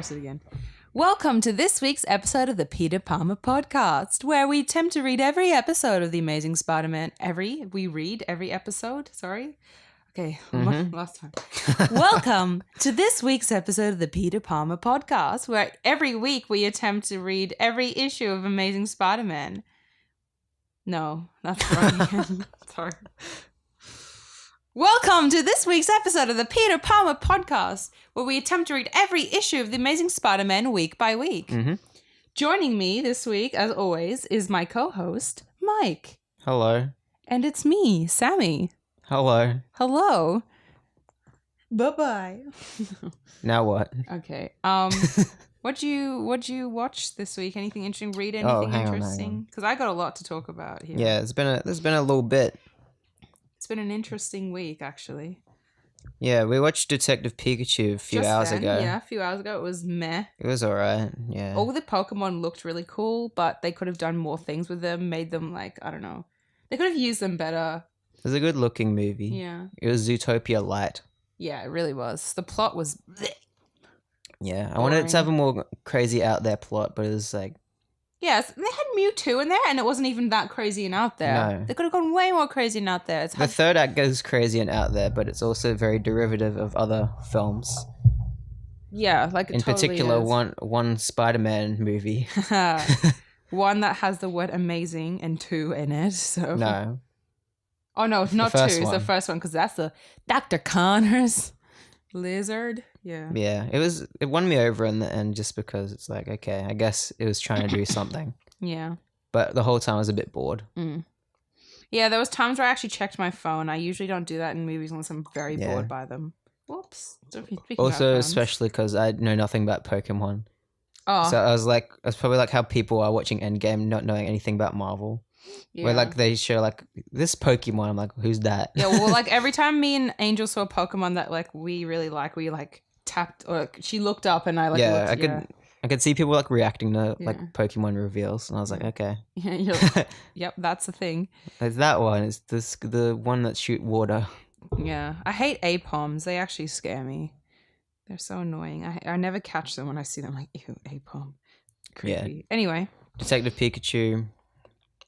press it again. Welcome to this week's episode of the Peter Palmer Podcast, where we attempt to read every episode of The Amazing Spider-Man. We read every episode? Sorry? Okay, last time. Welcome to this week's episode of the Peter Palmer Podcast, where every week we attempt to read every issue of Amazing Spider-Man. No, that's wrong again. Sorry. Welcome to this week's episode of the Peter Palmer Podcast, where we attempt to read every issue of The Amazing Spider-Man week by week. Joining me this week, as always, is my co-host, Mike. Hello. And it's me, Sammy. Hello. Hello. Bye-bye. Now what? Okay. What'd you watch this week? Anything interesting? Read anything interesting? Because I got a lot to talk about here. Yeah, there's been a little bit. It's been an interesting week, actually. Yeah, we watched Detective Pikachu a few hours ago. Yeah, a few hours ago. It was meh. It was alright, yeah. All the Pokemon looked really cool, but they could have done more things with them, made them like, I don't know. They could have used them better. It was a good looking movie. Yeah. It was Zootopia light. Yeah, it really was. The plot was bleh. Yeah, I Boring. wanted it to have a more crazy out there plot, but it was like... Yes, they had Mewtwo in there, and it wasn't even that crazy and out there. No. They could have gone way more crazy and out there. The third act goes crazy and out there, but it's also very derivative of other films. Yeah, like it in totally particular, is. one Spider-Man movie. One that has the word amazing and two in it. So No. Oh no, not two. first It's the one. first one because that's the Dr. Connors lizard. Yeah. Yeah, it won me over in the end just because it's like, okay, I guess it was trying to do something. Yeah. But the whole time I was a bit bored. Yeah, there was times where I actually checked my phone. I usually don't do that in movies unless I'm very bored by them. Whoops. Speaking Also, about phones. especially because I know nothing about Pokemon. Oh. So I was probably like how people are watching Endgame not knowing anything about Marvel. Yeah. Where like they show like this Pokemon, I'm like, who's that? Yeah, well, like every time me and Angel saw a Pokemon that like we really like, we like tapped or like, she looked up and I like looked, I could see people like reacting to Yeah. like Pokemon reveals, and I was like, okay, Yeah, you're like, yep, that's the thing. it's that one. It's the one that shoot water. Yeah, I hate APOMs. They actually scare me. They're so annoying. I never catch them when I see them. Like, ew, APOM. Creepy. Yeah. Anyway, Detective Pikachu,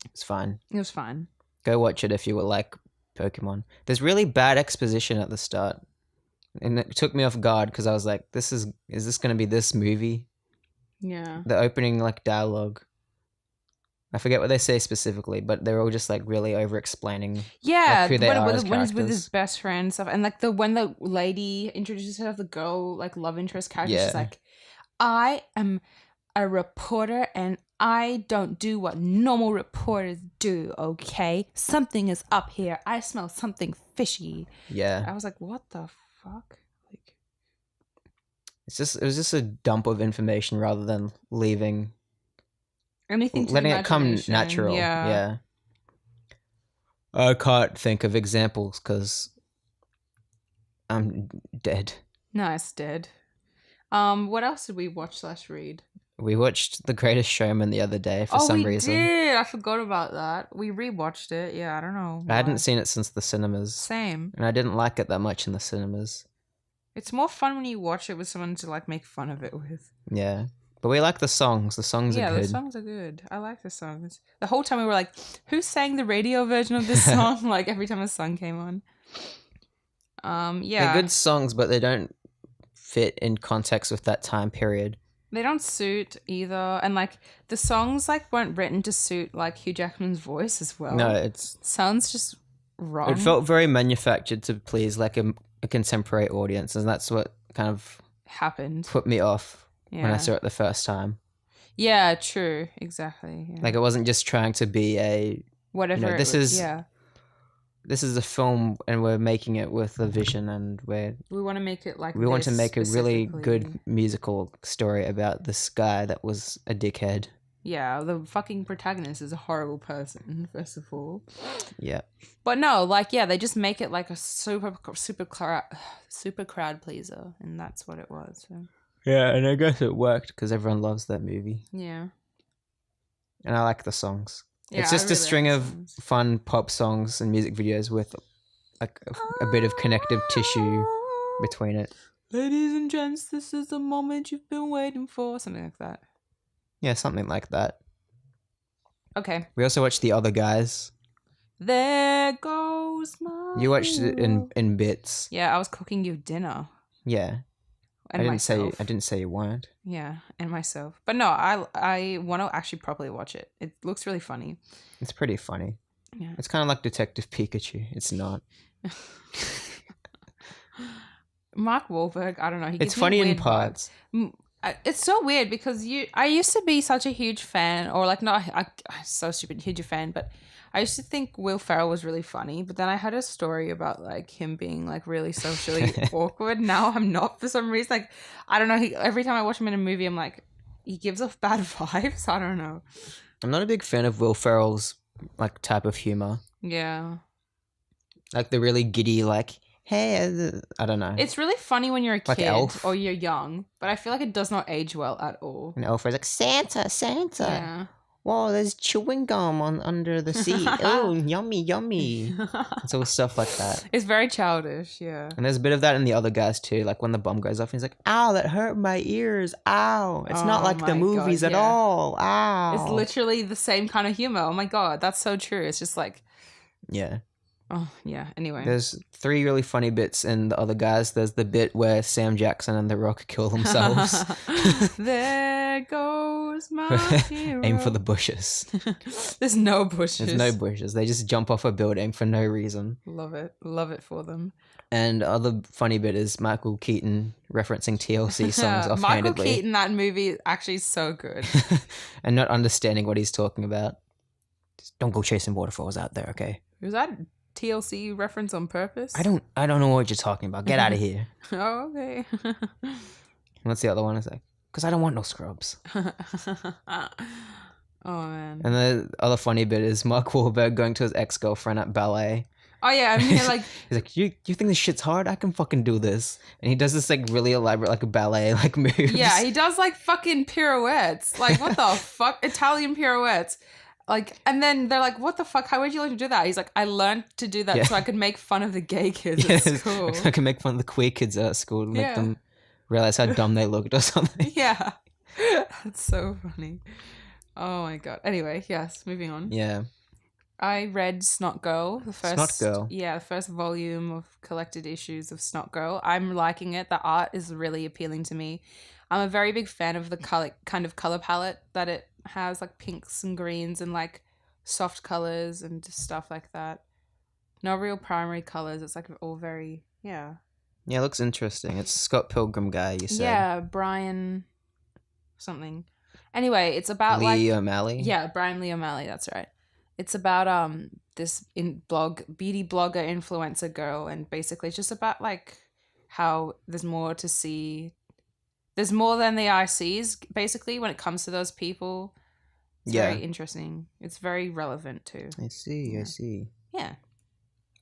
it's fine. it was fine. Go watch it if you would like Pokemon. There's really bad exposition at the start, and it took me off guard because I was like, is this going to be this movie? Yeah. The opening like dialogue, I forget what they say specifically, but they're all just like really over explaining Yeah, who they are as when he's with his characters. best friend and stuff, and like when the lady introduces herself, the girl like love interest character, she's Yeah. like, "I am a reporter, and I don't do what normal reporters do. Okay, something is up here. I smell something fishy." Yeah, I was like, "What the fuck?" Like, it was just a dump of information rather than letting it come imagination. natural. Yeah. I can't think of examples because I'm dead. Nice, dead. What else did we watch / read? We watched The Greatest Showman the other day for some reason. Oh, we did. I forgot about that. We rewatched it. Yeah, I don't know. I hadn't why. seen it since the cinemas, Same. and I didn't like it that much in the cinemas. It's more fun when you watch it with someone to like make fun of it with. Yeah, but we like the songs. The songs Yeah, are good. the songs are good. I like the songs. The whole time we were like, who sang the radio version of this song? Like every time a song came on. Yeah. They're good songs, but they don't fit in context with that time period. They don't suit either. And like the songs like weren't written to suit like Hugh Jackman's voice as well. No, Sounds just wrong. it felt very manufactured to please like a contemporary audience, and that's what kind of happened. put me off Yeah. when I saw it the first time. Yeah, true. Exactly. Yeah. Like it wasn't just trying to be a Whatever. you know, this is a film, and we're making it with a vision, and we want to make it like we want to this make a really specifically. good musical story about this guy that was a dickhead. Yeah, the fucking protagonist is a horrible person, first of all. Yeah. But no, like, yeah, they just make it like a super crowd pleaser, and that's what it was. So. Yeah, and I guess it worked because everyone loves that movie. Yeah. And I like the songs. Yeah, it's just I a really string like of songs. fun pop songs and music videos with like a bit of connective tissue between it. ladies and gents, this is the moment you've been waiting for. Something like that. Yeah, something like that. Okay. We also watched The Other Guys. There goes my You watched it hero. in bits. Yeah, I was cooking you dinner. Yeah. And myself. I didn't say you weren't. Yeah, and myself. But no, I want to actually properly watch it. It looks really funny. It's pretty funny. Yeah. It's kind of like Detective Pikachu. It's not. Mark Wahlberg, I don't know. He gives It's funny me in weird parts. vibes. It's so weird because I used to be such a huge fan, or like not, so stupid, huge fan, but I used to think Will Ferrell was really funny. But then I had a story about like him being like really socially awkward. Now I'm not for some reason. Like I don't know. Every time I watch him in a movie, I'm like, he gives off bad vibes. I don't know. I'm not a big fan of Will Ferrell's like type of humor. Yeah. Like the really giddy, like, hey, I don't know. It's really funny when you're a Like kid Elf. or you're young, but I feel like it does not age well at all. And Elf is like, Santa. Yeah. Whoa, there's chewing gum under the seat. Oh, yummy. It's all stuff like that. It's very childish, yeah. And there's a bit of that in The Other Guys too. Like when the bomb goes off, and he's like, ow, that hurt my ears. Ow. It's not Oh like the my movies God, at yeah. all. Ow. It's literally the same kind of humor. Oh my God, that's so true. It's just like, Yeah. oh, yeah. Anyway. There's 3 really funny bits in The Other Guys. There's the bit where Sam Jackson and The Rock kill themselves. There goes my hero. Aim for the bushes. There's no bushes. There's no bushes. They just jump off a building for no reason. Love it. Love it for them. And other funny bit is Michael Keaton referencing TLC songs offhandedly. Michael Keaton, that movie is actually so good. And not understanding what he's talking about. Just don't go chasing waterfalls out there, okay? Was that TLC reference on purpose? I don't know what you're talking about. Get out of here. Oh, okay. And what's the other one? It's like, because I don't want no scrubs. Oh, man. And the other funny bit is Mark Wahlberg going to his ex-girlfriend at ballet. Oh, yeah. I mean, like... He's like, you think this shit's hard? I can fucking do this. And he does this like really elaborate like ballet like moves. Yeah, he does like fucking pirouettes. Like, what the fuck? Italian pirouettes. Like, and then they're like, what the fuck? How would you learn to do that? He's like, I learned to do that so I could make fun of the gay kids at school. I can make fun of the queer kids at school and make Yeah. them realize how dumb they looked or something. Yeah. That's so funny. Oh my God. Anyway, yes, moving on. Yeah. I read Snot Girl, the first Snot Girl. Yeah, the first volume of collected issues of Snot Girl. I'm liking it. The art is really appealing to me. I'm a very big fan of the kind of color palette that it has, like pinks and greens and like soft colors and just stuff like that. No real primary colors. It's like all very Yeah, it looks interesting. It's Scott Pilgrim guy, you said. Yeah, Brian something. Anyway, it's about Lee like O'Malley. Yeah, Brian Lee O'Malley, that's right. It's about this beauty blogger influencer girl, and basically it's just about like how there's more to see. There's more than the eye sees, basically, when it comes to those people. It's very interesting. It's very relevant too. I see. Yeah.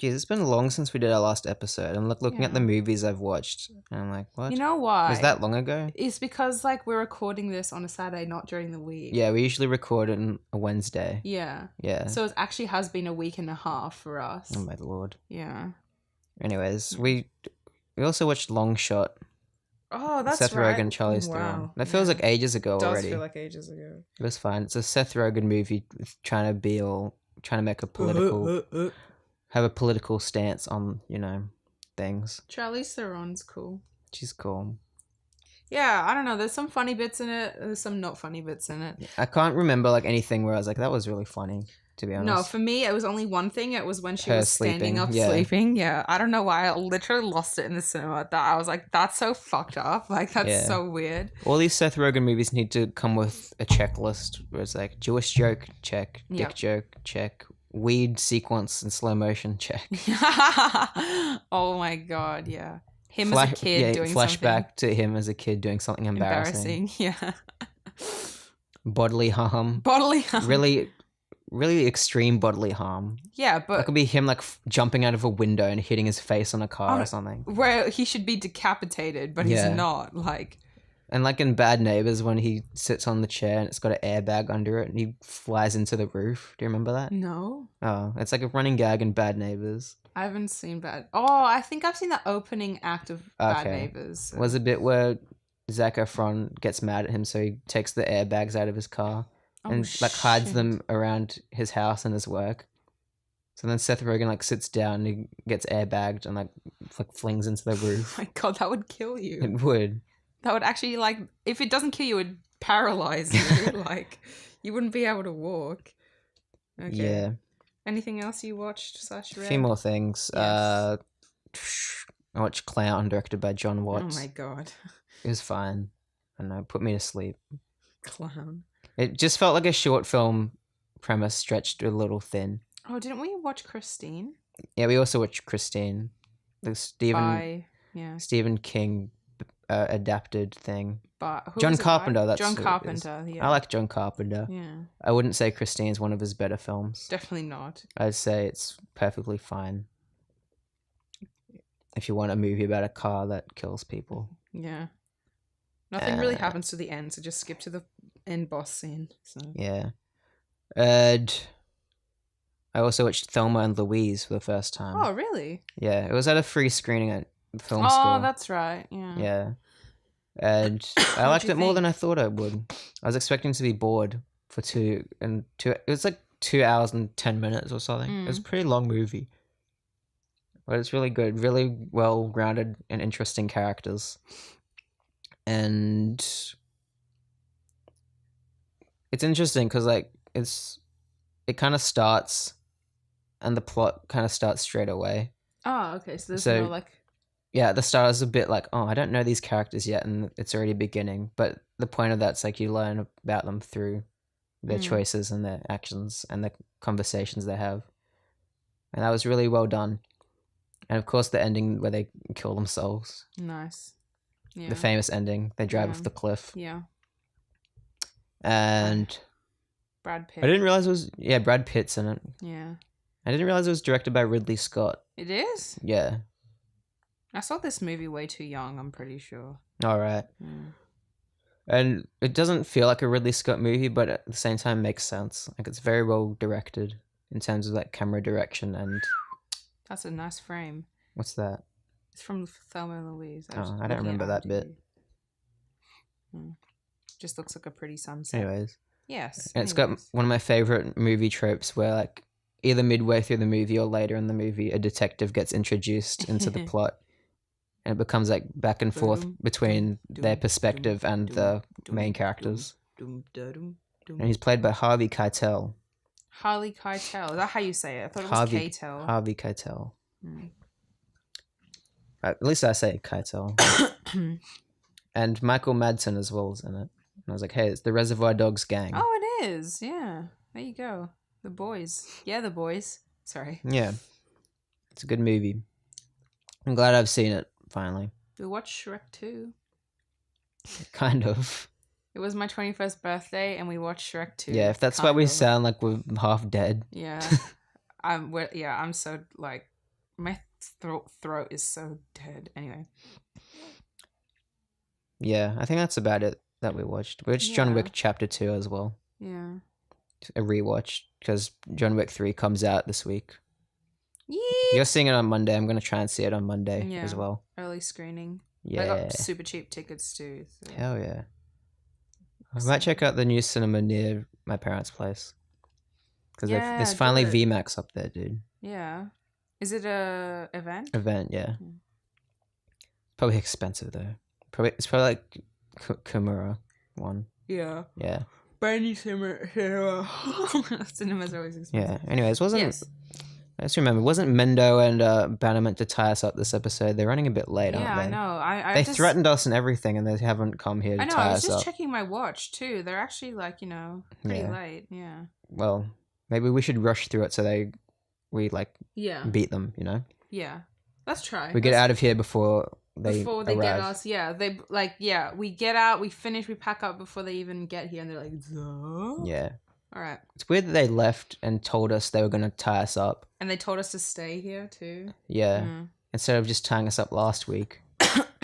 Jeez, it's been long since we did our last episode. I'm looking at the movies I've watched, and I'm like, what? You know why? Was that long ago? It's because like we're recording this on a Saturday, not during the week. Yeah, we usually record on a Wednesday. Yeah. Yeah. So it actually has been a week and a half for us. Oh my lord. Yeah. Anyways, we also watched Long Shot. Oh, that's Seth right. Rogen, Charlize Theron. That feels like ages ago It does already. feel like ages ago. It was fine. It's a Seth Rogen movie trying to make a political, have a political stance on, things. Charlize Theron's cool. She's cool. Yeah, I don't know. There's some funny bits in it. There's some not funny bits in it. I can't remember like anything where I was like, that was really funny, to be honest. No, for me, it was only one thing. It was when she Her was standing up sleeping. Yeah, I don't know why. I literally lost it in the cinema. That I was like, that's so fucked up. Like, that's so weird. All these Seth Rogen movies need to come with a checklist where it's like Jewish joke, check. Dick joke, check. Weed sequence in slow motion, check. Oh my God, yeah. Him as a kid doing flashback to him as a kid doing something embarrassing. Yeah. Bodily harm. Really, really extreme bodily harm. Yeah, but that could be him like jumping out of a window and hitting his face on a car or something. Where he should be decapitated, but he's not. Like, and like in Bad Neighbors, when he sits on the chair and it's got an airbag under it and he flies into the roof. Do you remember that? No. Oh, it's like a running gag in Bad Neighbors. I haven't seen Bad. Oh, I think I've seen the opening act of Bad Okay. Neighbors. So. Was a bit where Zac Efron gets mad at him, so he takes the airbags out of his car and like hides shit. them around his house and his work. So then Seth Rogen like sits down and he gets airbagged and like flings into the roof. Oh my god, that would kill you. It would. That would actually, like, if it doesn't kill you, it would paralyze you. Like, you wouldn't be able to walk. Okay. Yeah. Anything else you watched / read? A few more things. Yes. I watched Clown, directed by John Watts. Oh my god. It was fine. I don't know, put me to sleep. Clown. It just felt like a short film premise stretched a little thin. Oh, didn't we watch Christine? Yeah, we also watched Christine. The Stephen King adapted thing. John Carpenter, that's John Carpenter, yeah. I like John Carpenter. Yeah. I wouldn't say Christine's one of his better films. Definitely not. I'd say it's perfectly fine. If you want a movie about a car that kills people. Yeah. Nothing really happens to the end, so just skip to the end boss scene. So. Yeah. And I also watched Thelma and Louise for the first time. Oh, really? Yeah, it was at a free screening at film school. Oh, that's right. Yeah. Yeah. And I liked it more than I thought I would. I was expecting to be bored for two. It was like 2 hours and 10 minutes or something. It was a pretty long movie. But it's really good, really well grounded and interesting characters. And it's interesting because like it kind of starts and the plot kind of starts straight away. Oh, okay. So there's no like... Yeah, the start is a bit like, oh, I don't know these characters yet, and it's already beginning. But the point of that's like you learn about them through their choices and their actions and the conversations they have. And that was really well done. And of course the ending where they kill themselves. Nice. Yeah. The famous ending. They drive off the cliff. Yeah. And Brad Pitt. I didn't realize it was Brad Pitt's in it. Yeah. I didn't realize it was directed by Ridley Scott. It is? Yeah. I saw this movie way too young, I'm pretty sure. All right. Mm. And it doesn't feel like a Ridley Scott movie, but at the same time makes sense. Like it's very well directed in terms of like camera direction and... That's a nice frame. What's that? It's from Thelma Louise. I don't remember that bit. Just looks like a pretty sunset. Anyways. Yes. And it's got one of my favorite movie tropes where like either midway through the movie or later in the movie, a detective gets introduced into the plot. And it becomes like back and forth between their perspective and the main characters. And he's played by Harvey Keitel. Harley Keitel. Is that how you say it? I thought it was Keitel. Harvey Keitel. At least I say Keitel. And Michael Madsen as well is in it. And I was like, hey, it's the Reservoir Dogs gang. Oh, it is. Yeah. There you go. The boys. Yeah, the boys. Sorry. Yeah. It's a good movie. I'm glad I've seen it, finally. We watched Shrek 2. Kind of. It was my 21st birthday, and we watched Shrek 2. Yeah, if that's why we sound like we're half dead. Yeah. I'm so, like, my throat is so dead. Anyway. Yeah, I think that's about it that we watched. We watched John Wick Chapter 2 as well. Yeah. A rewatch, because John Wick 3 comes out this week. Yeet. You're seeing it on Monday. I'm going to try and see it on Monday as well. Early screening. Yeah. I got super cheap tickets too. So. Hell yeah. I might check out the new cinema near my parents' place. Because there's finally VMAX up there, dude. Yeah. Is it a event? Event, yeah. Probably expensive though. It's probably like Kimura one. Yeah. Yeah. Brand new cinema. Cinema's always expensive. Yeah. Anyways, I just remember, wasn't Mendo and Bana meant to tie us up this episode? They're running a bit late, aren't they? Yeah, I know. They threatened us and everything, and they haven't come here to tie us up. I was just checking my watch, too. They're actually, like, pretty late. Yeah. Well, maybe we should rush through it so we beat them, Yeah. Let's try. We get out of here before they arrive. Get us. Yeah. We get out, we finish, we pack up before they even get here, and they're like, Zuh? Yeah. All right. It's weird that they left and told us they were going to tie us up. And they told us to stay here too. Yeah. Instead of just tying us up last week.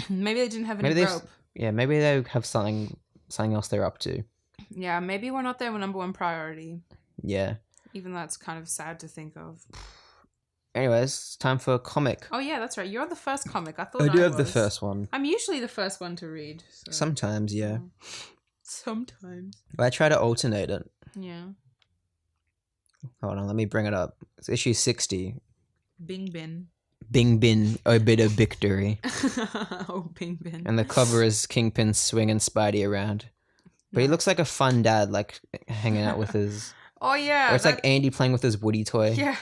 Maybe they didn't have any rope. Yeah, maybe they have something else they're up to. Yeah, maybe we're not their number one priority. Yeah. Even though it's kind of sad to think of. Anyways, it's time for a comic. Oh yeah, that's right. You're the first comic. I thought I do have the was. first one. I'm usually the first one to read. So. Sometimes, yeah. Sometimes. But I try to alternate it. Yeah. Hold on, let me bring it up. It's issue 60. Bing bin. Bing bin, a bit of victory. Oh, bing bin. And the cover is Kingpin swinging Spidey around. But he looks like a fun dad, like hanging out with his... Oh, yeah. Or it's like Andy playing with his Woody toy. Yeah.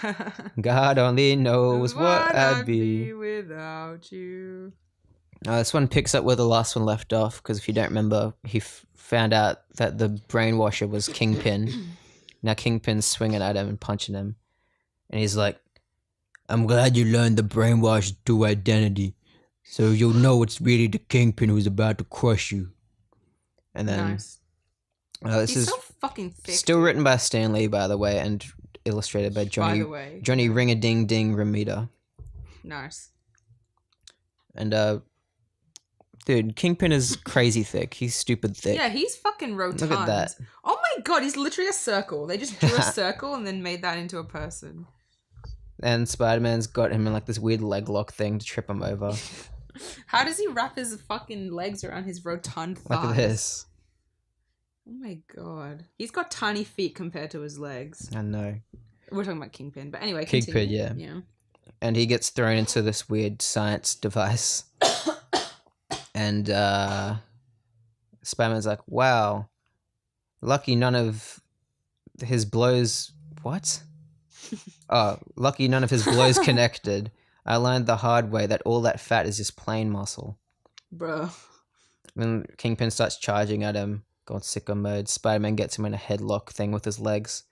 God only knows what I'd be. Without you. This one picks up where the last one left off, because if you don't remember, he found out that the brainwasher was Kingpin. Now Kingpin's swinging at him and punching him. And he's like, I'm glad you learned the brainwash true identity, so you'll know it's really the Kingpin who's about to crush you. And then... Nice. This He's is so fucking thick. Still written by Stan Lee, by the way, and illustrated by Johnny Ring-a-Ding-Ding Ramita. Nice. And dude, Kingpin is crazy thick. He's stupid thick. Yeah, he's fucking rotund. Look at that. Oh my god, he's literally a circle. They just drew a circle and then made that into a person. And Spider-Man's got him in like this weird leg lock thing to trip him over. How does he wrap his fucking legs around his rotund thighs? Look at this. Oh my god. He's got tiny feet compared to his legs. I know. We're talking about Kingpin, but anyway, Kingpin, continue. yeah. And he gets thrown into this weird science device. And Spider-Man's like, wow, lucky none of his blows... What? Oh, lucky none of his blows connected. I learned the hard way that all that fat is just plain muscle. Bro. Then Kingpin starts charging at him, going sicko mode. Spider-Man gets him in a headlock thing with his legs.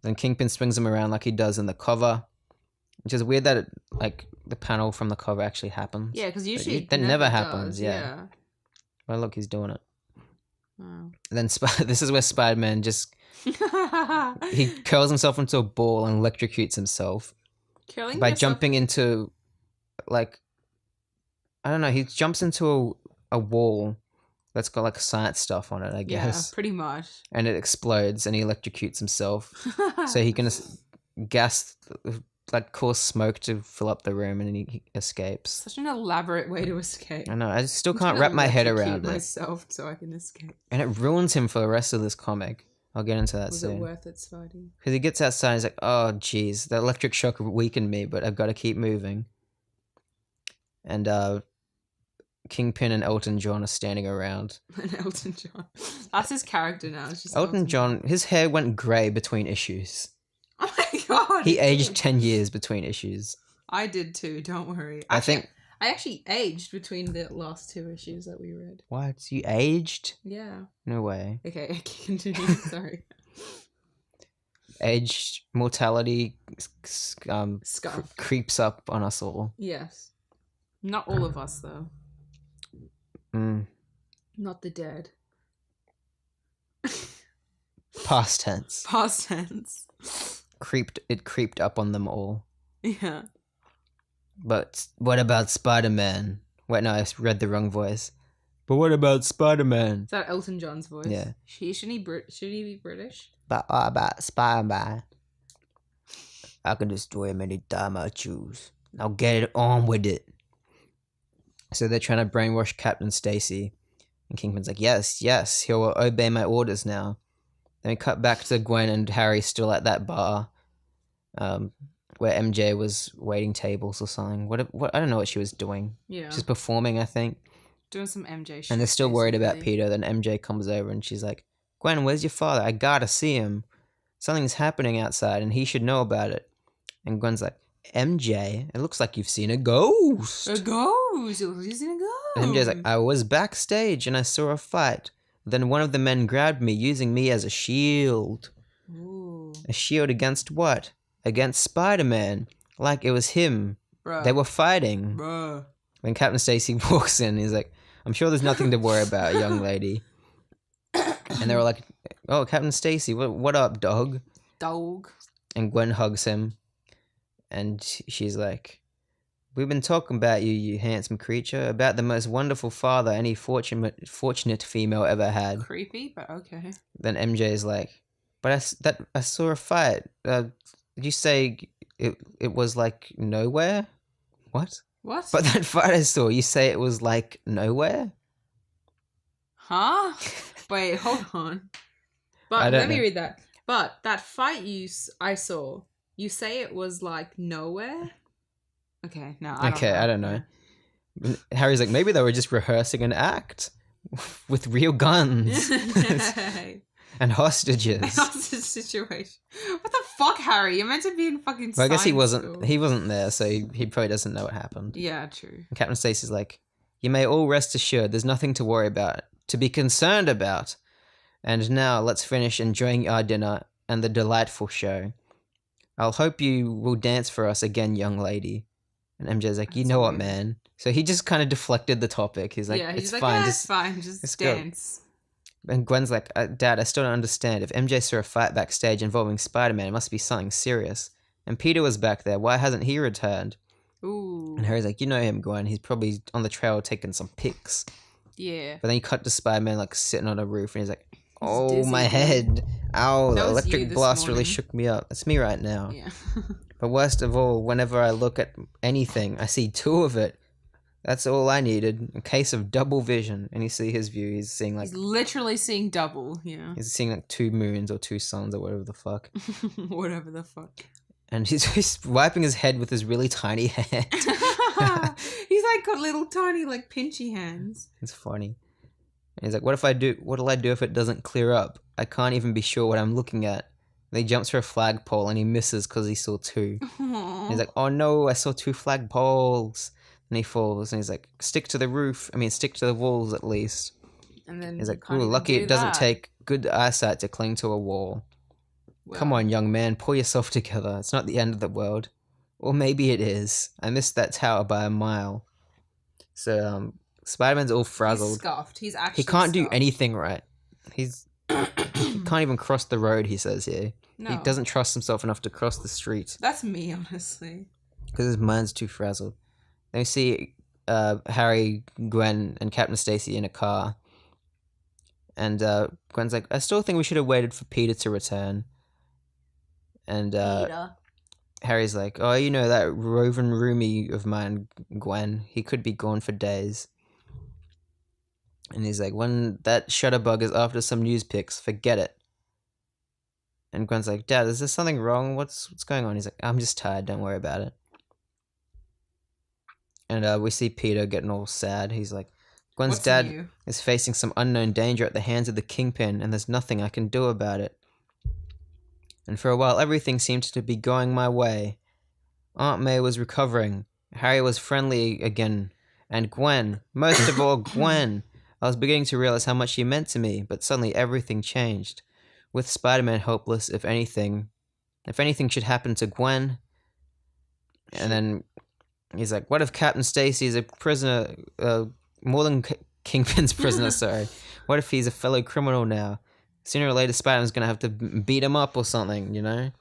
Then Kingpin swings him around like he does in the cover, which is weird that it, like the panel from the cover actually happens. Yeah, because usually that never happens. Does. Yeah. Well, look, he's doing it. Wow. And then this is where Spider-Man just he curls himself into a ball and electrocutes himself by jumping into, like, I don't know. He jumps into a wall that's got like science stuff on it, I guess. Yeah, pretty much. And it explodes, and he electrocutes himself, so he can gas, like, cause smoke to fill up the room, and he escapes. Such an elaborate way to escape. I know. I still can't wrap my head around it. Myself so I can escape. And it ruins him for the rest of this comic. I'll get into that soon. Was it worth it, Spidey? Because he gets outside, and he's like, "Oh, geez, the electric shock weakened me, but I've got to keep moving." And Kingpin and Elton John are standing around. And Elton John. That's his character now. It's just Elton John, his hair went grey between issues. Oh my god. He aged 10 years between issues. I did too, don't worry. I actually aged between the last 2 issues that we read. What? You aged? Yeah. No way. Okay, continue. Sorry. Age, mortality creeps up on us all. Yes. Not all of us, though. Not the dead. Past tense. Past tense. It creeped up on them all. Yeah. But what about Spider-Man? Wait, no, I read the wrong voice. But what about Spider-Man? Is that Elton John's voice? Yeah. Should he be British? But what about Spider-Man? I can destroy him anytime I choose. I'll get it on with it. So they're trying to brainwash Captain Stacy. And Kingpin's like, yes, he'll obey my orders now. Then we cut back to Gwen and Harry still at that bar. Where MJ was waiting tables or something. What I don't know what she was doing. Yeah. She's performing, I think. Doing some MJ shit. And they're still worried about Peter. Then MJ comes over and she's like, Gwen, where's your father? I gotta see him. Something's happening outside and he should know about it. And Gwen's like, MJ, it looks like you've seen a ghost. A ghost? You've seen a ghost? And MJ's like, I was backstage and I saw a fight. Then one of the men grabbed me, using me as a shield. Ooh. A shield against what? Against Spider-Man. Like it was him. Bruh. They were fighting. Bruh. When Captain Stacy walks in, he's like, I'm sure there's nothing to worry about, young lady. And they were like, oh, Captain Stacy, what up, dog? Dog. And Gwen hugs him. And she's like, we've been talking about you, you handsome creature, about the most wonderful father any fortunate female ever had. Creepy, but okay. Then MJ is like, but I saw a fight. Did you say it was like nowhere. What? What? But that fight I saw, you say it was like nowhere? Huh? Wait, hold on. I But don't let me know. read that. But that fight I saw, you say it was like nowhere? Okay, no, I don't know. Okay, I don't know. Harry's like, maybe they were just rehearsing an act with real guns and hostages. Hostage situation. What the fuck, Harry? You're meant to be in fucking Well, I guess he science wasn't. school. He wasn't there, so he probably doesn't know what happened. Yeah, true. And Captain Stacy's like, you may all rest assured there's nothing to worry about, to be concerned about. And now let's finish enjoying our dinner and the delightful show. I'll hope you will dance for us again, young lady. And MJ's like, you That's know what, weird. man? So he just kind of deflected the topic. He's like, Yeah, he's it's like, fine. yeah, Just, it's fine. Just let's go. dance. And Gwen's like, Dad, I still don't understand. If MJ saw a fight backstage involving Spider-Man, it must be something serious. And Peter was back there. Why hasn't he returned? Ooh. And Harry's like, you know him, Gwen. He's probably on the trail taking some pics. Yeah. But then you cut to Spider-Man like sitting on a roof, and he's like, oh, dizzy, my dude. head. Ow, That the was you electric this blast really morning. shook me up. That's me right now. Yeah. But worst of all, whenever I look at anything, I see two of it. That's all I needed. A case of double vision. And you see his view. He's seeing like... He's literally seeing double, yeah. He's seeing like 2 moons or 2 suns or whatever the fuck. Whatever the fuck. And he's wiping his head with his really tiny hand. He's like got little tiny like pinchy hands. It's funny. And he's like, what'll I do if it doesn't clear up? I can't even be sure what I'm looking at. And he jumps for a flagpole and he misses because he saw 2. And he's like, oh no, I saw 2 flagpoles. And he falls and he's like, stick to the walls at least. And then he's like, ooh, lucky it doesn't take good eyesight to cling to a wall. Well, come on, young man, pull yourself together. It's not the end of the world. Or maybe it is. I missed that tower by a mile. So, Spider-Man's all frazzled. He's scuffed. He's actually He can't do scuffed. anything right. He can't even cross the road, he says here. No. He doesn't trust himself enough to cross the street. That's me, honestly. Because his mind's too frazzled. Then we see Harry, Gwen, and Captain Stacy in a car. And Gwen's like, I still think we should have waited for Peter to return. And Peter. Harry's like, oh, you know that roving roomie of mine, Gwen, he could be gone for days. And he's like, when that shutterbug is after some news pics, forget it. And Gwen's like, Dad, is there something wrong? What's going on? He's like, I'm just tired, don't worry about it. And we see Peter getting all sad. He's like, Gwen's dad is facing some unknown danger at the hands of the Kingpin, and there's nothing I can do about it. And for a while, everything seemed to be going my way. Aunt May was recovering. Harry was friendly again. And Gwen, most of all, Gwen. I was beginning to realize how much she meant to me, but suddenly everything changed. With Spider-Man helpless, if anything should happen to Gwen. And then he's like, what if Captain Stacy is a prisoner, more than Kingpin's prisoner, sorry. What if he's a fellow criminal now? Sooner or later, Spider-Man's gonna have to beat him up or something, you know?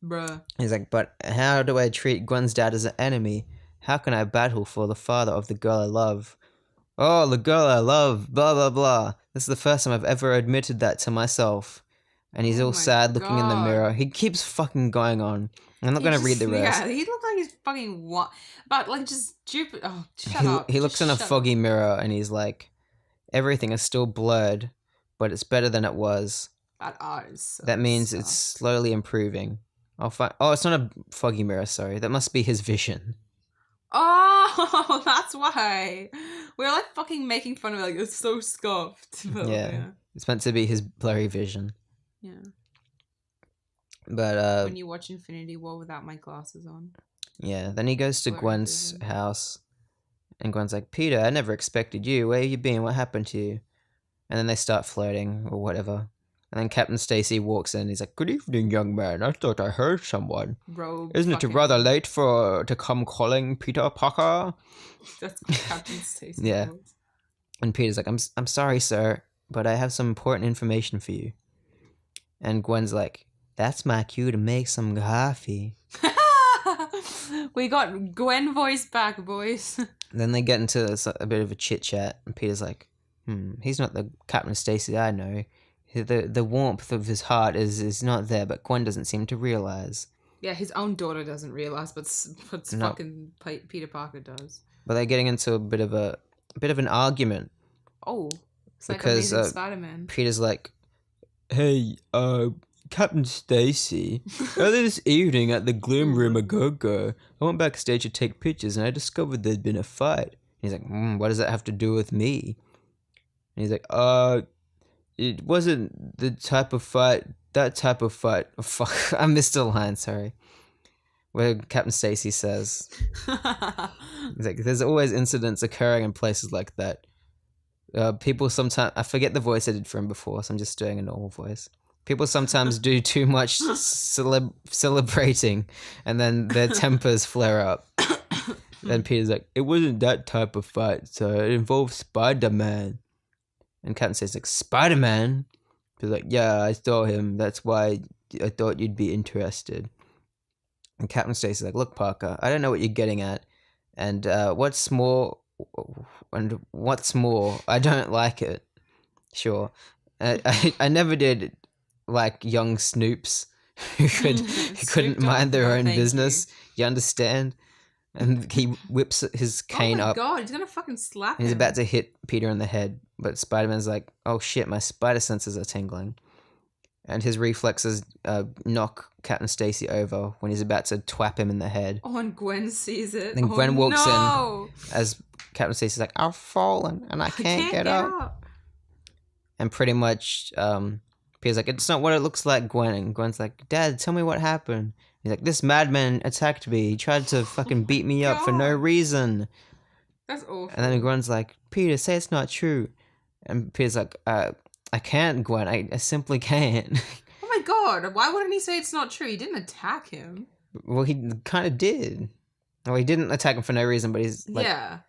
Bruh. He's like, but how do I treat Gwen's dad as an enemy? How can I battle for the father of the girl I love? Oh, the girl I love, blah, blah, blah. This is the first time I've ever admitted that to myself. And he's all sad looking in the mirror. He keeps fucking going on. I'm not going to read the rest. Yeah, he looked like he's fucking what? But like just stupid. Oh, shut up. He looks in a foggy mirror and he's like, everything is still blurred, but it's better than it was. That means it's slowly improving. Oh, it's not a foggy mirror, sorry. That must be his vision. Oh, that's why. We're like fucking making fun of it. Like, it's so scuffed. But, yeah. It's meant to be his blurry vision. Yeah. But when you watch Infinity War without my glasses on. Yeah, then he goes to Gwen's house. And Gwen's like, Peter, I never expected you. Where you been? What happened to you? And then they start flirting or whatever. And then Captain Stacy walks in. He's like, good evening, young man. I thought I heard someone. Isn't it rather late to come calling, Peter Parker? That's Captain Stacy. Yeah. And Peter's like, I'm sorry, sir, but I have some important information for you. And Gwen's like, that's my cue to make some coffee. We got Gwen voice back, boys. Then they get into a bit of a chit chat, and Peter's like, he's not the Captain Stacy I know. The warmth of his heart is not there, but Gwen doesn't seem to realize. Yeah, his own daughter doesn't realize, but No. fucking Peter Parker does. But they're getting into a bit of an argument Oh, it's like because Amazing Spider-Man. Peter's like, "Hey, Captain Stacy, earlier this evening at the Gloom Room a Go-Go, I went backstage to take pictures and I discovered there'd been a fight." He's like, "What does that have to do with me?" And he's like, it wasn't that type of fight. Oh, fuck, I missed a line, sorry. Where Captain Stacy says, he's like, "There's always incidents occurring in places like that. People sometimes," I forget the voice I did for him before, so I'm just doing a normal voice. "People sometimes do too much celebrating, and then their tempers flare up." Then Peter's like, "It wasn't that type of fight, so it involved Spider-Man." And Captain says, like, "Spider-Man?" He's like, "Yeah, I saw him. That's why I thought you'd be interested." And Captain Stacy's like, "Look, Parker, I don't know what you're getting at, and what's more, I don't like it. Sure, I never did like young snoops who couldn't mind their own business. You understand?" And he whips his cane up. Oh my god, he's gonna fucking slap him. He's about to hit Peter in the head, but Spider-Man's like, "Oh shit, my spider senses are tingling." And his reflexes knock Captain Stacy over when he's about to twap him in the head. Oh, and Gwen sees it. Then Gwen walks in as Captain Stacy's like, "I've fallen and I can't get up." And pretty much Peter's like, "It's not what it looks like, Gwen." And Gwen's like, "Dad, tell me what happened." He's like, "This madman attacked me. He tried to fucking beat me up for no reason." That's awful. And then Gwen's like, "Peter, say it's not true." And Peter's like, "I can't, Gwen. I simply can't." Oh my god, why wouldn't he say it's not true? He didn't attack him. Well, he kind of did. Well, he didn't attack him for no reason, but he's like... Yeah.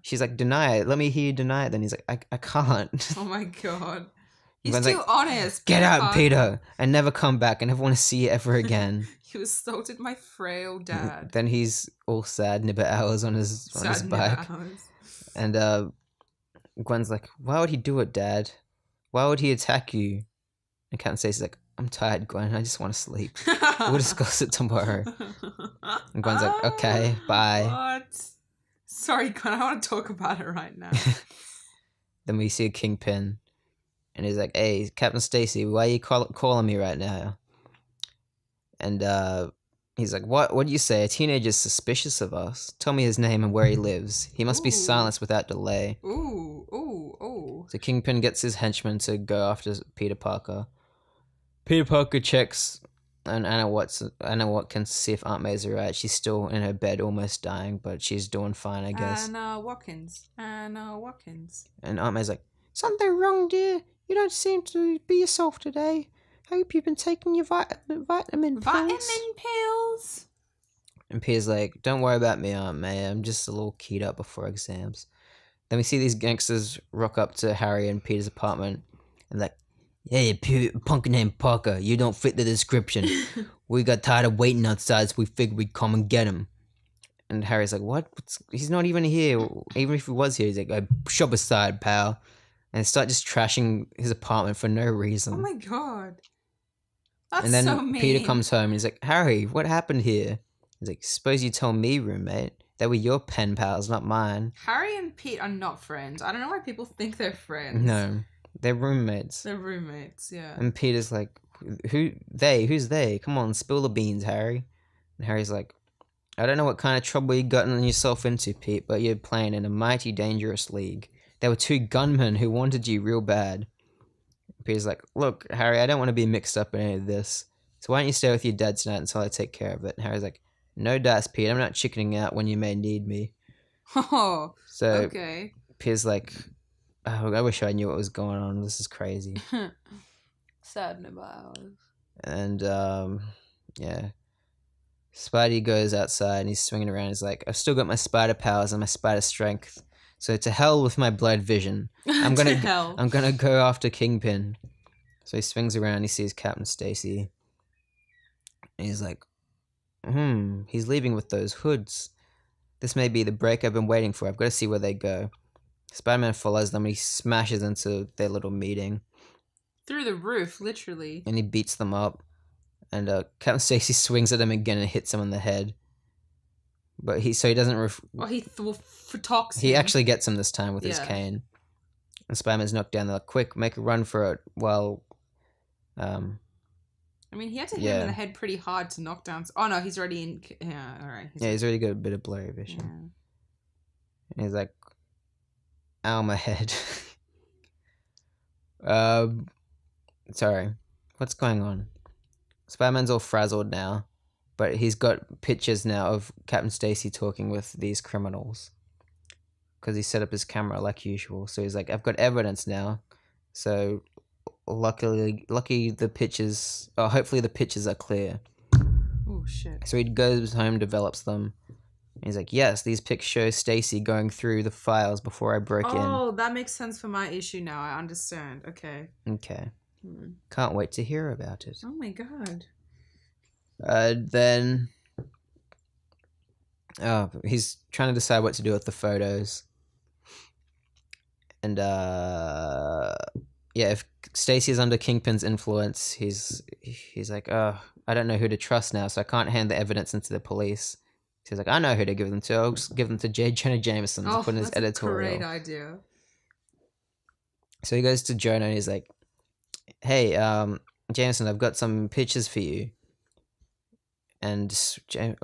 She's like, "Deny it. Let me hear you deny it." Then he's like, I can't. Oh my god. He's Gwen's too like, honest. "Get out, Peter, and never come back. I never want to see you ever again." You assaulted my frail dad. Then he's all sad, nibber hours on his bike. And Gwen's like, "Why would he do it, Dad? Why would he attack you?" And Captain Stacy's like, "I'm tired, Gwen. I just want to sleep. We'll discuss it tomorrow." And Gwen's like, "Okay, bye." What? Sorry, Gwen, I want to talk about it right now. Then we see a Kingpin, and he's like, "Hey, Captain Stacy, why are you calling me right now?" And he's like, What do you say? A teenager's suspicious of us. Tell me his name and where he lives. He must be silenced without delay." Ooh. So Kingpin gets his henchmen to go after Peter Parker. Peter Parker checks on Anna Watkins to see if Aunt May's alright. She's still in her bed, almost dying, but she's doing fine, I guess. Anna Watkins. And Aunt May's like, "Something wrong, dear? You don't seem to be yourself today. Hope you've been taking your vitamin pills." And Peter's like, "Don't worry about me, Aunt May. I'm just a little keyed up before exams." Then we see these gangsters rock up to Harry and Peter's apartment and like, "Hey, punk named Parker, you don't fit the description. We got tired of waiting outside, so we figured we'd come and get him." And Harry's like, "What? He's not even here. Even if he was here," he's like, "Shove aside, pal." And they start just trashing his apartment for no reason. Oh my god. That's and then so mean. Peter comes home and he's like, "Harry, what happened here?" He's like, "Suppose you tell me, roommate. They were your pen pals, not mine." Harry and Pete are not friends. I don't know why people think they're friends. No, they're roommates. They're roommates, yeah. And Peter's like, Who's they? Come on, spill the beans, Harry." And Harry's like, "I don't know what kind of trouble you've gotten yourself into, Pete, but you're playing in a mighty dangerous league. There were 2 gunmen who wanted you real bad." Peter's like, "Look, Harry, I don't want to be mixed up in any of this. So why don't you stay with your dad tonight until I take care of it?" And Harry's like, "No dice, Pete. I'm not chickening out when you may need me." Oh, so okay. Peter's like, "Oh, I wish I knew what was going on. This is crazy." Sad about. And yeah. Spidey goes outside and he's swinging around. He's like, "I've still got my spider powers and my spider strength. So to hell with my blurred vision. I'm gonna go after Kingpin." So he swings around. He sees Captain Stacy. And he's like, he's leaving with those hoods. This may be the break I've been waiting for. I've got to see where they go." Spider-Man follows them and he smashes into their little meeting. Through the roof, literally. And he beats them up. And Captain Stacy swings at him again and hits him on the head. But he doesn't... talks He him. actually gets him this time with his cane. And Spider-Man's knocked down. They're like, quick, make a run for it. While... I mean, he had to hit him in the head pretty hard to knock down... Oh, no, he's already in... Yeah, all right. He's already got a bit of blurry vision. Yeah. And he's like, ow, my head. Sorry. What's going on? Spider-Man's all frazzled now, but he's got pictures now of Captain Stacy talking with these criminals because he set up his camera like usual. So he's like, I've got evidence now. So lucky the pictures, hopefully the pictures are clear. Oh, shit. So he goes home, develops them. And he's like, yes, these pics show Stacy going through the files before I broke in. Oh, that makes sense for my issue now. I understand. Okay. Can't wait to hear about it. Oh my god. Then he's trying to decide what to do with the photos. And if Stacy is under Kingpin's influence, he's like, I don't know who to trust now, so I can't hand the evidence into the police. So he's like, I know who to give them to. I'll just give them to J. Jonah Jameson to put in his editorial. Great idea. So he goes to Jonah and he's like, hey, Jameson, I've got some pictures for you. And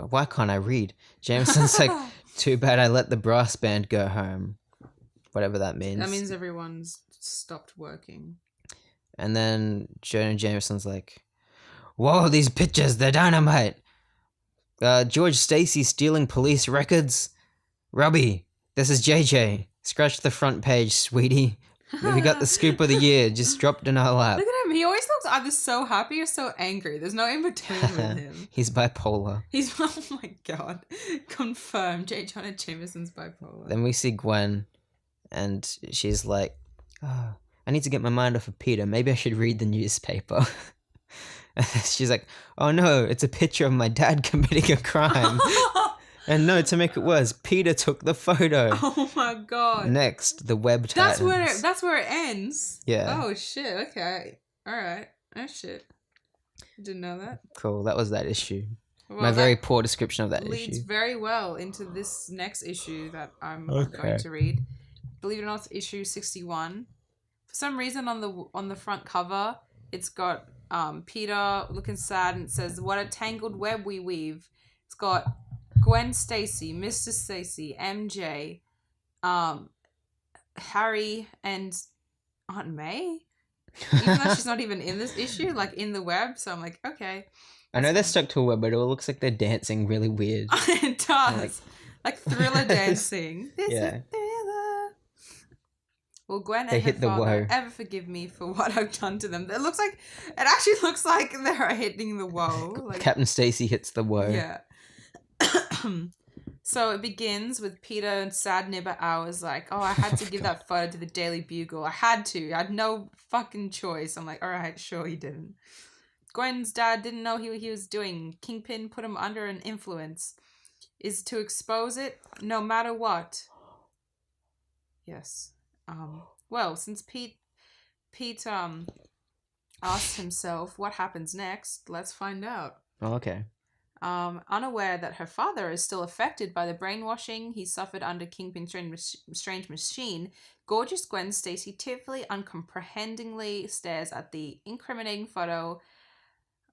why can't I read? Jameson's like, too bad I let the brass band go home. Whatever that means. That means everyone's stopped working. And then Jonah Jameson's like, whoa, these pictures, they're dynamite. George Stacy stealing police records. Robbie, this is JJ. Scratch the front page, sweetie. We got the scoop of the year just dropped in our lap. Look at him. He always looks either so happy or so angry. There's no in between with him. He's bipolar. Oh my god. Confirmed. J. Jonah Jameson's bipolar. Then we see Gwen, and she's like, I need to get my mind off of Peter. Maybe I should read the newspaper. She's like, oh no, it's a picture of my dad committing a crime. And no, to make it worse, Peter took the photo. Oh my god. Next, the web titans. That's where it ends? Yeah. Oh shit, okay. Alright. Oh shit. Didn't know that. Cool, that was that issue. Well, my very poor description of that leads issue. very well into this next issue that I'm going to read. Believe it or not, it's issue 61. For some reason on the front cover, it's got Peter looking sad and it says, what a tangled web we weave. It's got Gwen Stacy, Mr. Stacy, MJ, Harry, and Aunt May. Even though she's not even in this issue, like in the web. So I'm like, okay. I know they're stuck to a web, but it looks like they're dancing really weird. It does. Like Thriller dancing. This is Thriller. Will Gwen and her father ever forgive me for what I've done to them? It actually looks like they're hitting the woe. Like, Captain Stacy hits the woe. Yeah. So it begins with Peter and sad nibber hours like, I had to give that photo to the Daily Bugle. I had no fucking choice. I'm like, all right, sure you didn't. Gwen's dad didn't know what he was doing. Kingpin put him under an influence. Is to expose it no matter what. Yes. Well, since Pete asked himself what happens next, let's find out. Oh, okay. Unaware that her father is still affected by the brainwashing he suffered under Kingpin's strange machine, gorgeous Gwen Stacy tearfully, uncomprehendingly stares at the incriminating photo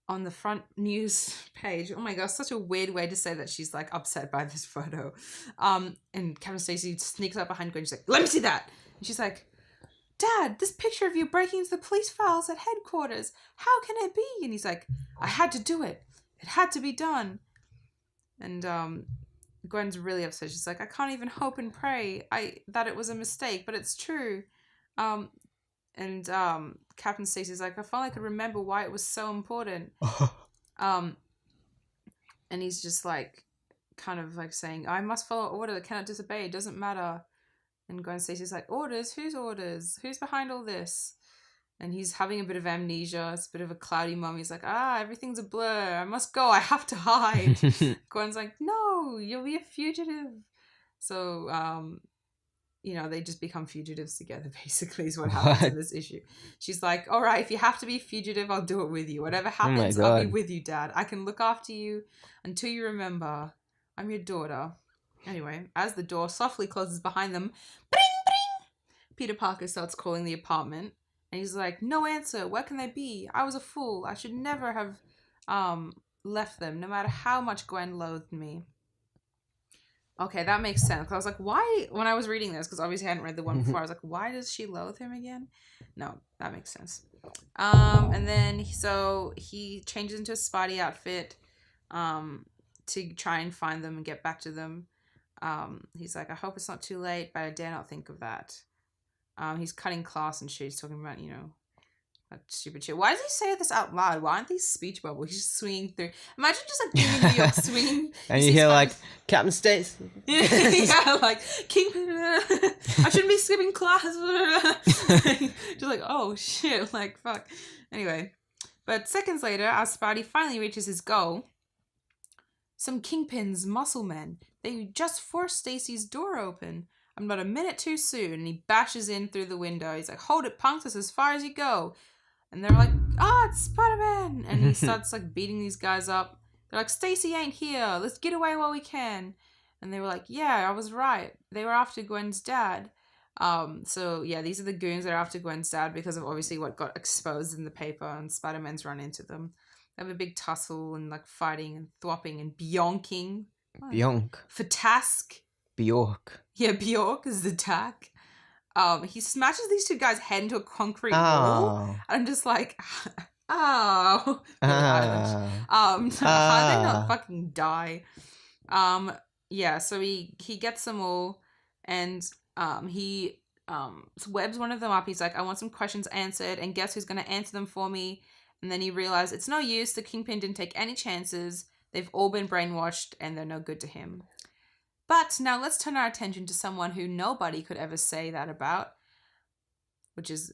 on the front news page. Oh my gosh, such a weird way to say that she's like upset by this photo. And Captain Stacy sneaks up behind Gwen. She's like, let me see that. And she's like, Dad, this picture of you breaking into the police files at headquarters. How can it be? And he's like, I had to do it. It had to be done. And Gwen's really upset. She's like, I can't even hope and pray that it was a mistake, but it's true. And Captain Stacy's like, if only I could remember why it was so important. And he's just like, kind of like saying, I must follow order, cannot disobey, it doesn't matter. And Gwen Stacy's like, orders? Whose orders? Who's behind all this? And he's having a bit of amnesia. It's a bit of a cloudy moment. He's like, everything's a blur. I must go. I have to hide. Gwen's like, no, you'll be a fugitive. So, they just become fugitives together, basically, is what happens in this issue. She's like, all right, if you have to be fugitive, I'll do it with you. Whatever happens, I'll be with you, Dad. I can look after you until you remember I'm your daughter. Anyway, as the door softly closes behind them, bring, bring, Peter Parker starts calling the apartment. And he's like, no answer. Where can they be? I was a fool. I should never have left them, no matter how much Gwen loathed me. Okay, that makes sense. I was like, why? When I was reading this, because obviously I hadn't read the one before, I was like, why does she loathe him again? No, that makes sense. And then so he changes into a Spidey outfit to try and find them and get back to them. He's like, I hope it's not too late, but I dare not think of that. He's cutting class and shit. He's talking about, that stupid shit. Why does he say this out loud? Why aren't these speech bubbles? He's just swinging through. Imagine just like being in New York swinging. And you hear like, Captain States. Yeah, like, King. I shouldn't be skipping class. Just like, oh shit, like, fuck. Anyway. But seconds later, as Spidey finally reaches his goal, some Kingpin's muscle men, they just forced Stacy's door open. I'm not a minute too soon, and he bashes in through the window. He's like, hold it, punks, that's as far as you go. And they're like, it's Spider-Man! And he starts like beating these guys up. They're like, Stacy ain't here, let's get away while we can. And they were like, yeah, I was right. They were after Gwen's dad. So yeah, these are the goons that are after Gwen's dad because of obviously what got exposed in the paper, and Spider-Man's run into them. They have a big tussle and like fighting and thwopping and bionking. Bionk. For task. Bjork. Yeah, Bjork is the attack. He smashes these two guys' head into a concrete wall. And I'm just like, how did they not fucking die? Yeah, so he gets them all, and he webs one of them up. He's like, I want some questions answered, and guess who's going to answer them for me? And then he realized it's no use. The Kingpin didn't take any chances. They've all been brainwashed, and they're no good to him. But now let's turn our attention to someone who nobody could ever say that about, which is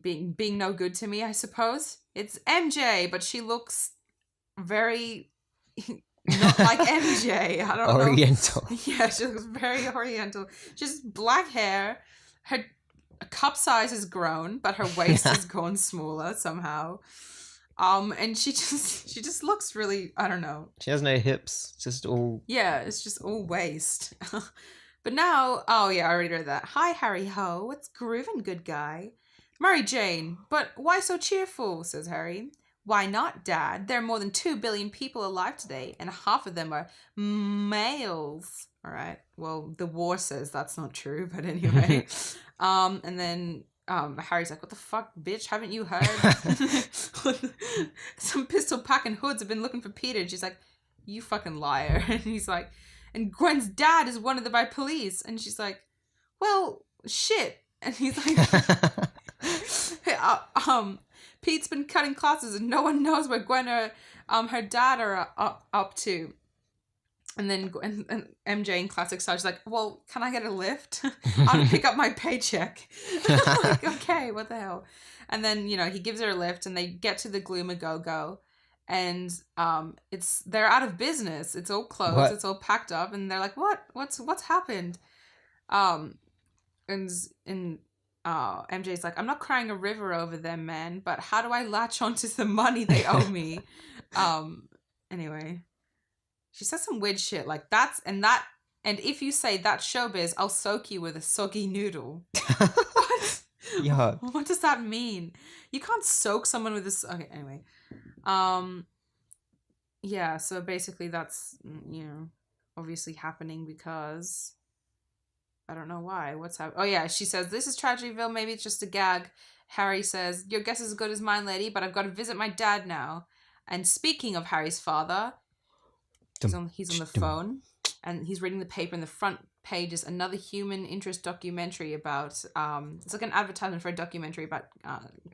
being no good to me, I suppose. It's MJ, but she looks very not like MJ. I don't know. Oriental. Yeah, she looks very oriental. Just black hair. Her cup size has grown, but her waist has gone smaller somehow. And she just looks really, I don't know. She has no hips, just all... Yeah, it's just all waist. But now, oh yeah, I already read that. Hi, Harry Ho, what's groovin', good guy? Mary Jane, but why so cheerful, says Harry. Why not, Dad? There are more than 2 billion people alive today, and half of them are males. All right, well, the war says that's not true, but anyway. And then... Harry's like, what the fuck, bitch? Haven't you heard? Some pistol-packing hoods have been looking for Peter. And she's like, you fucking liar. And he's like, and Gwen's dad is wanted by police. And she's like, well, shit. And he's like, Pete's been cutting classes and no one knows where Gwen or her dad are up to. And then and MJ in classic style, she's like, well, can I get a lift? I'll pick up my paycheck. I'm like, okay, what the hell? And then, he gives her a lift and they get to the Gloom-A-Go-Go. And they're out of business. It's all closed. What? It's all packed up. And they're like, what? What's happened? And MJ's like, I'm not crying a river over them, man. But how do I latch onto the money they owe me? Anyway. She says some weird shit like and if you say that's showbiz, I'll soak you with a soggy noodle. What? Yeah. What does that mean? You can't soak someone with this. Okay, anyway. Yeah, so basically that's, obviously happening because I don't know why. What's happening? Oh yeah, she says, this is Tragedyville, maybe it's just a gag. Harry says, your guess is as good as mine, lady, but I've got to visit my dad now. And speaking of Harry's father... He's on the phone and he's reading the paper, and the front page is another human interest documentary about it's like an advertisement for a documentary about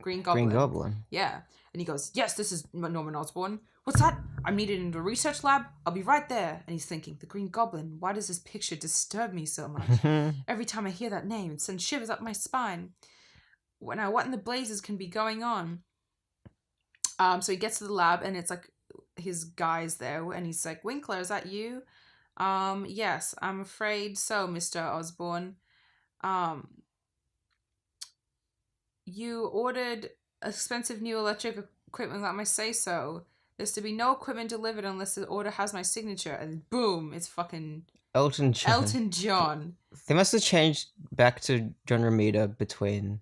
Green Goblin. Green Goblin. Yeah. And he goes, yes, this is Norman Osborn. What's that? I'm needed in the research lab. I'll be right there. And he's thinking, the Green Goblin, why does this picture disturb me so much? Every time I hear that name, it sends shivers up my spine. What in the blazes can be going on? So he gets to the lab and it's like his guy's there, and he's like, Winkler, is that you? Yes, I'm afraid so, Mr. Osborn. You ordered expensive new electric equipment without my say-so. There's to be no equipment delivered unless the order has my signature. And boom, it's fucking Elton John. Elton John. They must have changed back to John Romita between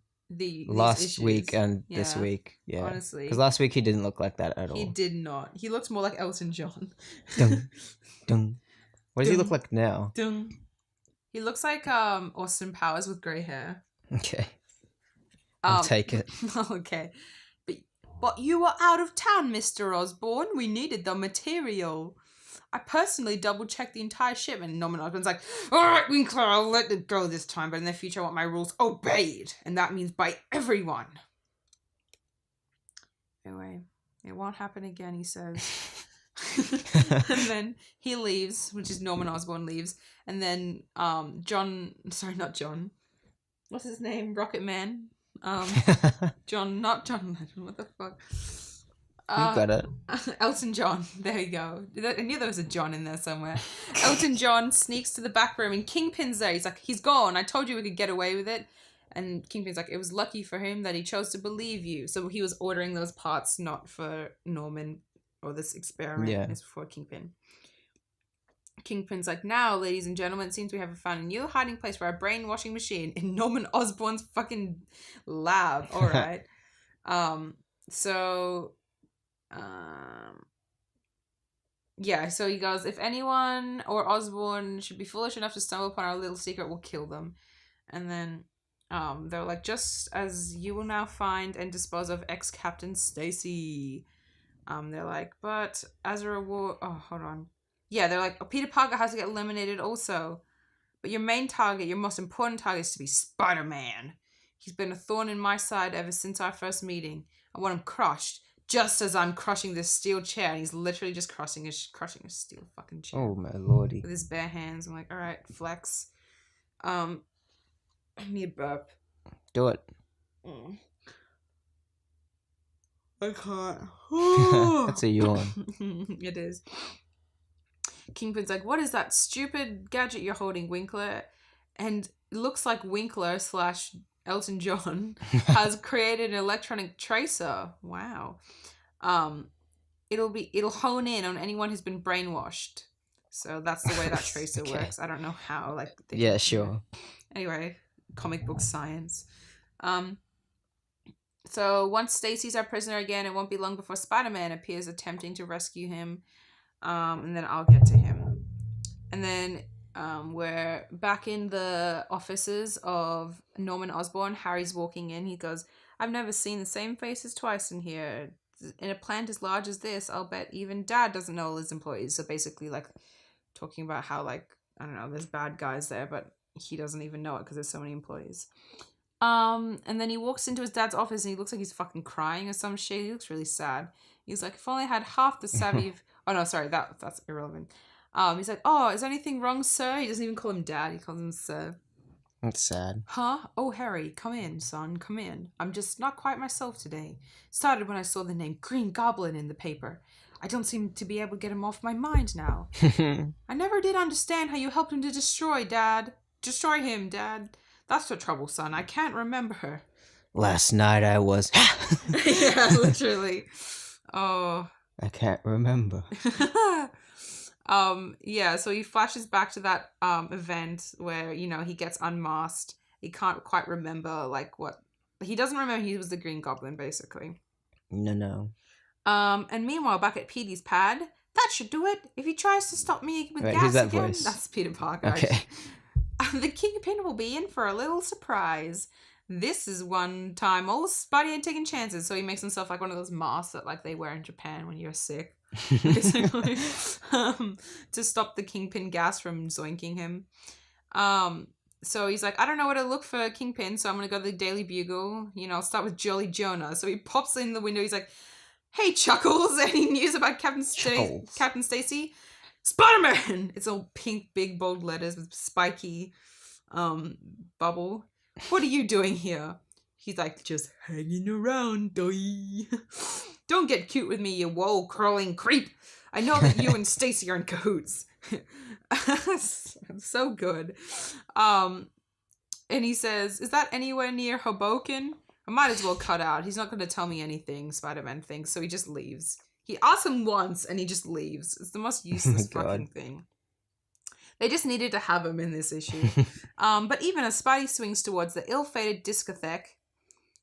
last week and this week. Yeah. Honestly. Because last week he didn't look like that at all. He did not. He looked more like Elton John. Dung, dung. What does he look like now? Dung. He looks like Austin Powers with grey hair. Okay. I'll take it. Okay. But you were out of town, Mr. Osborn. We needed the material. I personally double-checked the entire shipment. And Norman Osborn's like, all right, Winkler, I'll let it go this time, but in the future I want my rules obeyed. And that means by everyone. Anyway, it won't happen again, he says. And then he leaves, which is Norman Osborn leaves. And then John, sorry, not John. What's his name? Rocket Man. John, not John Legend. What the fuck? You got it. Elton John. There you go. I knew there was a John in there somewhere. Elton John sneaks to the back room and Kingpin's there. He's like, he's gone. I told you we could get away with it. And Kingpin's like, it was lucky for him that he chose to believe you. So he was ordering those parts not for Norman or this experiment. Yeah. It's for Kingpin. Kingpin's like, now, ladies and gentlemen, it seems we have found a new hiding place for our brainwashing machine in Norman Osborn's fucking lab. All right. Yeah, so he goes, if anyone or Osborn should be foolish enough to stumble upon our little secret, we'll kill them. And then they're like, just as you will now find and dispose of ex-Captain Stacy. They're like, but as a reward... Oh, hold on. Yeah, they're like, Peter Parker has to get eliminated also. But your main target, your most important target is to be Spider-Man. He's been a thorn in my side ever since our first meeting. I want him crushed. Just as I'm crushing this steel chair. And he's literally just crushing a steel fucking chair. Oh, my lordy. With his bare hands. I'm like, all right, flex. I need a burp. Do it. I can't. That's a yawn. It is. Kingpin's like, what is that stupid gadget you're holding, Winkler? And it looks like Winkler / Elton John has created an electronic tracer. Wow. It'll hone in on anyone who's been brainwashed. So that's the way that tracer works. I don't know how. Yeah, sure. Anyway, comic book science. So once Stacy's our prisoner again, it won't be long before Spider-Man appears attempting to rescue him. And then I'll get to him. And then we're back in the offices of Norman Osborn. Harry's walking in. He goes, I've never seen the same faces twice in here. In a plant as large as this, I'll bet even Dad doesn't know all his employees. So basically, talking about how, I don't know, there's bad guys there, but he doesn't even know it because there's so many employees. And then he walks into his dad's office and he looks like he's fucking crying or some shit. He looks really sad. He's like, if only I had half the savvy of... Oh, no, sorry, that's irrelevant. He's like, oh, is anything wrong, sir? He doesn't even call him Dad. He calls him Sir. That's sad. Huh? Oh, Harry, come in, son, come in. I'm just not quite myself today. Started when I saw the name Green Goblin in the paper. I don't seem to be able to get him off my mind now. I never did understand how you helped him to destroy him, Dad. That's the trouble, son. I can't remember. Last night I was... Yeah, literally. Oh... I can't remember. Yeah, so he flashes back to that event where, he gets unmasked. He can't quite remember what he doesn't remember he was the Green Goblin, basically. No. And meanwhile, back at Petey's pad, that should do it. If he tries to stop me with gas who's that again, voice? That's Peter Parker. Okay. The Kingpin will be in for a little surprise. This is one time old Spidey ain't taking chances, so he makes himself one of those masks that they wear in Japan when you're sick, basically, to stop the Kingpin gas from zoinking him. So he's like, I don't know where to look for Kingpin, so I'm gonna go to the Daily Bugle. I'll start with Jolly Jonah. So he pops in the window. He's like, "Hey, Chuckles, any news about Captain Stacy? Spider-Man!" It's all pink, big, bold letters with spiky, bubble. What are you doing here? He's like, just hanging around, doy. Don't get cute with me, you woe-crawling creep. I know that you and Stacy are in cahoots. So good. And he says, "Is that anywhere near Hoboken? I might as well cut out. He's not going to tell me anything," Spider-Man thinks, so he just leaves. He asks him once and he just leaves. It's the most useless fucking thing. They just needed to have him in this issue. But even as Spidey swings towards the ill-fated discotheque,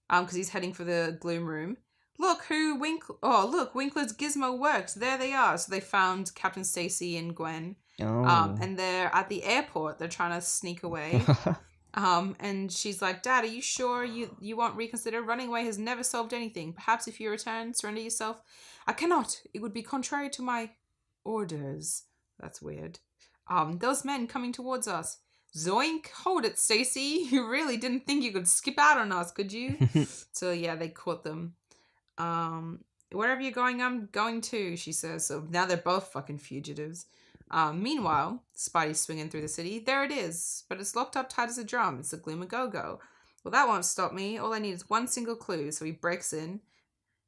because he's heading for the Gloom Room, look, Winkler's gizmo worked. There they are. So they found Captain Stacy and Gwen. And they're at the airport. They're trying to sneak away. And she's like, "Dad, are you sure you won't reconsider? Running away has never solved anything. Perhaps if you return, surrender yourself." "I cannot. It would be contrary to my orders." That's weird. "Those men coming towards us." "Zoink! Hold it, Stacy. You really didn't think you could skip out on us, could you?" So yeah, they caught them. "Wherever you're going, I'm going too," she says. So now they're both fucking fugitives. Meanwhile, Spidey's swinging through the city. There it is, but it's locked up tight as a drum. It's the Gloom-a-Go-Go. "Well, that won't stop me. All I need is one single clue." So he breaks in,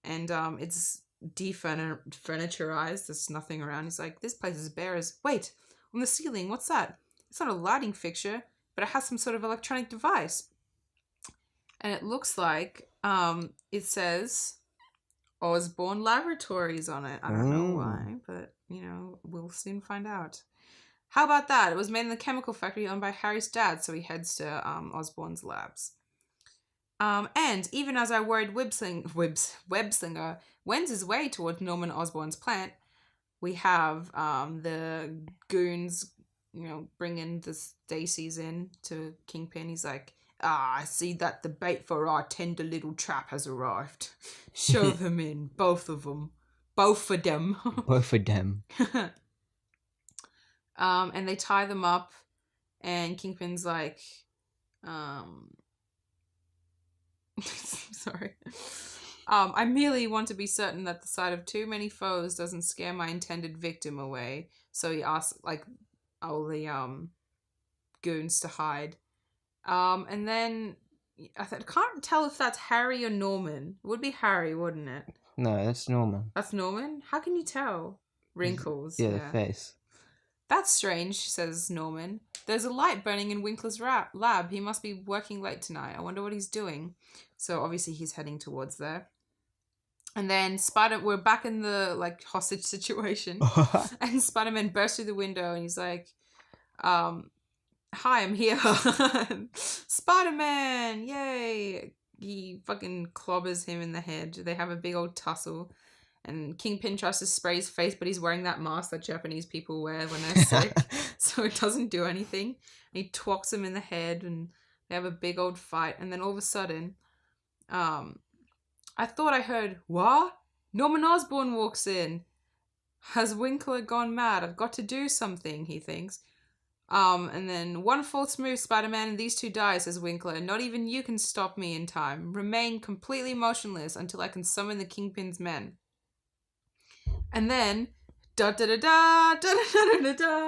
and it's defurniturized. There's nothing around. He's like, "This place is bare as..." "Wait, on the ceiling, what's that?" "It's not a lighting fixture, but it has some sort of electronic device." And it looks like it says Osborne Laboratories on it. I don't know why, but we'll soon find out. "How about that? It was made in the chemical factory owned by Harry's dad," so he heads to Osborne's labs. And even as our worried web-slinger wends his way towards Norman Osborn's plant, we have the goons, bringing the Stacys in to Kingpin. He's like, "I see that the bait for our tender little trap has arrived. Show them in, both of them. Both of them." Both of them. And they tie them up, and Kingpin's like, sorry. "I merely want to be certain that the sight of too many foes doesn't scare my intended victim away." So he asks, all the goons to hide. And then I can't tell if that's Harry or Norman. It would be Harry, wouldn't it? No, that's Norman. That's Norman? How can you tell? Wrinkles. Yeah, the face. "That's strange," says Norman. "There's a light burning in Winkler's lab. He must be working late tonight. I wonder what he's doing." So obviously he's heading towards there. And then we're back in the hostage situation. And Spider-Man bursts through the window and he's like, "Hi, I'm here." "Spider-Man, yay!" He fucking clobbers him in the head. They have a big old tussle. And Kingpin tries to spray his face, but he's wearing that mask that Japanese people wear when they're sick. So it doesn't do anything. And he twocks him in the head and they have a big old fight. And then all of a sudden, I thought I heard, "What?" Norman Osborn walks in. "Has Winkler gone mad? I've got to do something," he thinks. And then, "One false move, Spider-Man, and these two die," says Winkler. "Not even you can stop me in time. Remain completely motionless until I can summon the Kingpin's men." And then, da-da-da-da,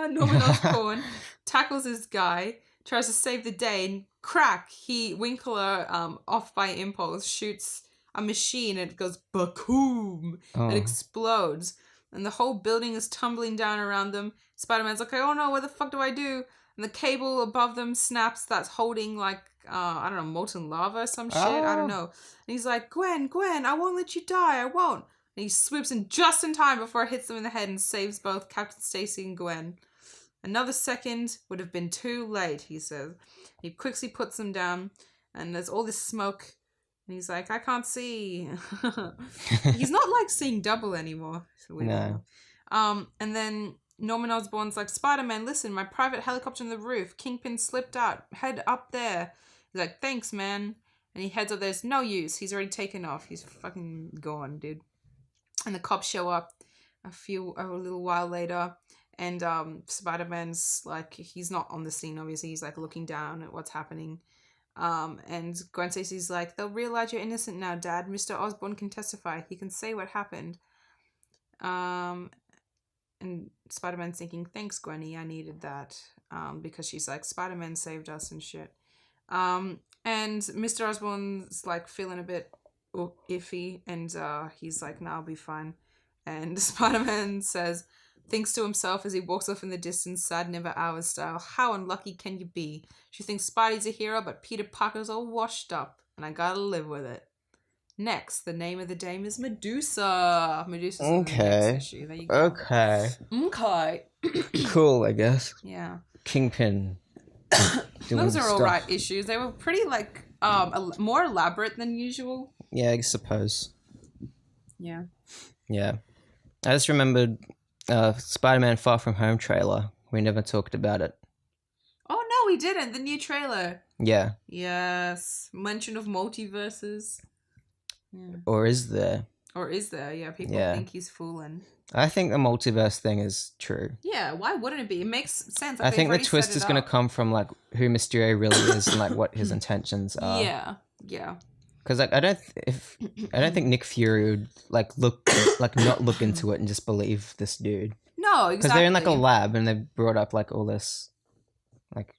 Norman Osborn tackles this guy, tries to save the day, and crack, Winkler, off by impulse, shoots a machine, and it goes bakoom. It explodes. And the whole building is tumbling down around them. Spider-Man's like, "Oh no, what the fuck do I do?" And the cable above them snaps that's holding I don't know, molten lava or some shit. I don't know. And he's like, Gwen, I won't let you die. I won't." And he swoops in just in time before it hits them in the head and saves both Captain Stacy and Gwen. "Another second would have been too late," he says. He quickly puts them down, and there's all this smoke. And he's like, "I can't see." He's not seeing double anymore. No. And then Norman Osborn's like, "Spider-Man, listen, my private helicopter on the roof. Kingpin slipped out. Head up there." He's like, "Thanks, man." And he heads up. There's no use. He's already taken off. He's fucking gone, dude. And the cops show up a little while later. And Spider-Man's he's not on the scene, obviously. He's looking down at what's happening. And Gwen Stacy's like, "They'll realize you're innocent now, Dad. Mr. Osborn can testify. He can say what happened." And Spider-Man's thinking, "Thanks, Gwenny. I needed that." Because she's like, "Spider-Man saved us and shit." And Mr. Osborn's feeling a bit iffy, and he's like, "No, I'll be fine." And Spider-Man says, thinks to himself as he walks off in the distance, sad never hours style. How unlucky can you be? She thinks Spidey's a hero, but Peter Parker's all washed up, and I gotta live with it. Next, the name of the dame is Medusa. Medusa's in the next issue. There you go. Okay. Cool, I guess. Yeah. Kingpin. Those are all right issues. They were pretty more elaborate than usual. Yeah, I suppose. Yeah. Yeah. I just remembered Spider-Man Far From Home trailer. We never talked about it. Oh no, we didn't. The new trailer. Yeah. Yes. Mention of multiverses. Yeah. Or is there? Yeah, people think he's fooling. I think the multiverse thing is true. Yeah, why wouldn't it be? It makes sense. I think the twist is going to come from like who Mysterio really is and like what his intentions are. Yeah. Because like I don't think Nick Fury would not look into it and just believe this dude. No, exactly. Because they're in like a lab and they brought up like all this like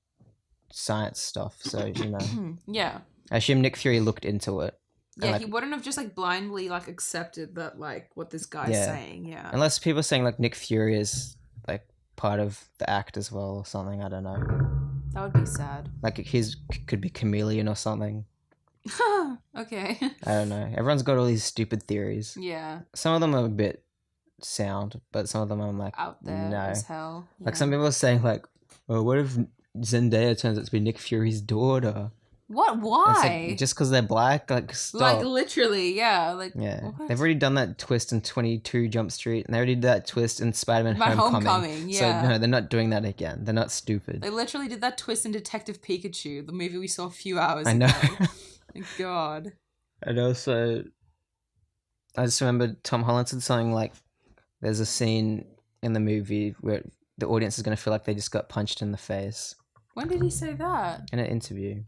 science stuff. So you know. Yeah. I assume Nick Fury looked into it. Yeah, he wouldn't have just like blindly like accepted that like what this guy's saying. Yeah. Unless people are saying like Nick Fury is like part of the act as well or something. I don't know. That would be sad. Like his could be chameleon or something. Okay. I don't know. Everyone's got all these stupid theories. Yeah. Some of them are a bit sound, but some of them I'm like out there as hell. Yeah. Like some people are saying like, oh, what if Zendaya turns out to be Nick Fury's daughter? What? Why? Like, just because they're black? Like, stop. Like, literally, yeah. Like, yeah. What? They've already done that twist in 22 Jump Street, and they already did that twist in Spider-Man Homecoming. Yeah. So, no, they're not doing that again. They're not stupid. They literally did that twist in Detective Pikachu, the movie we saw a few hours ago. I know. Thank God. And also, I just remember Tom Holland said something like, there's a scene in the movie where the audience is going to feel like they just got punched in the face. When did he say that? In an interview.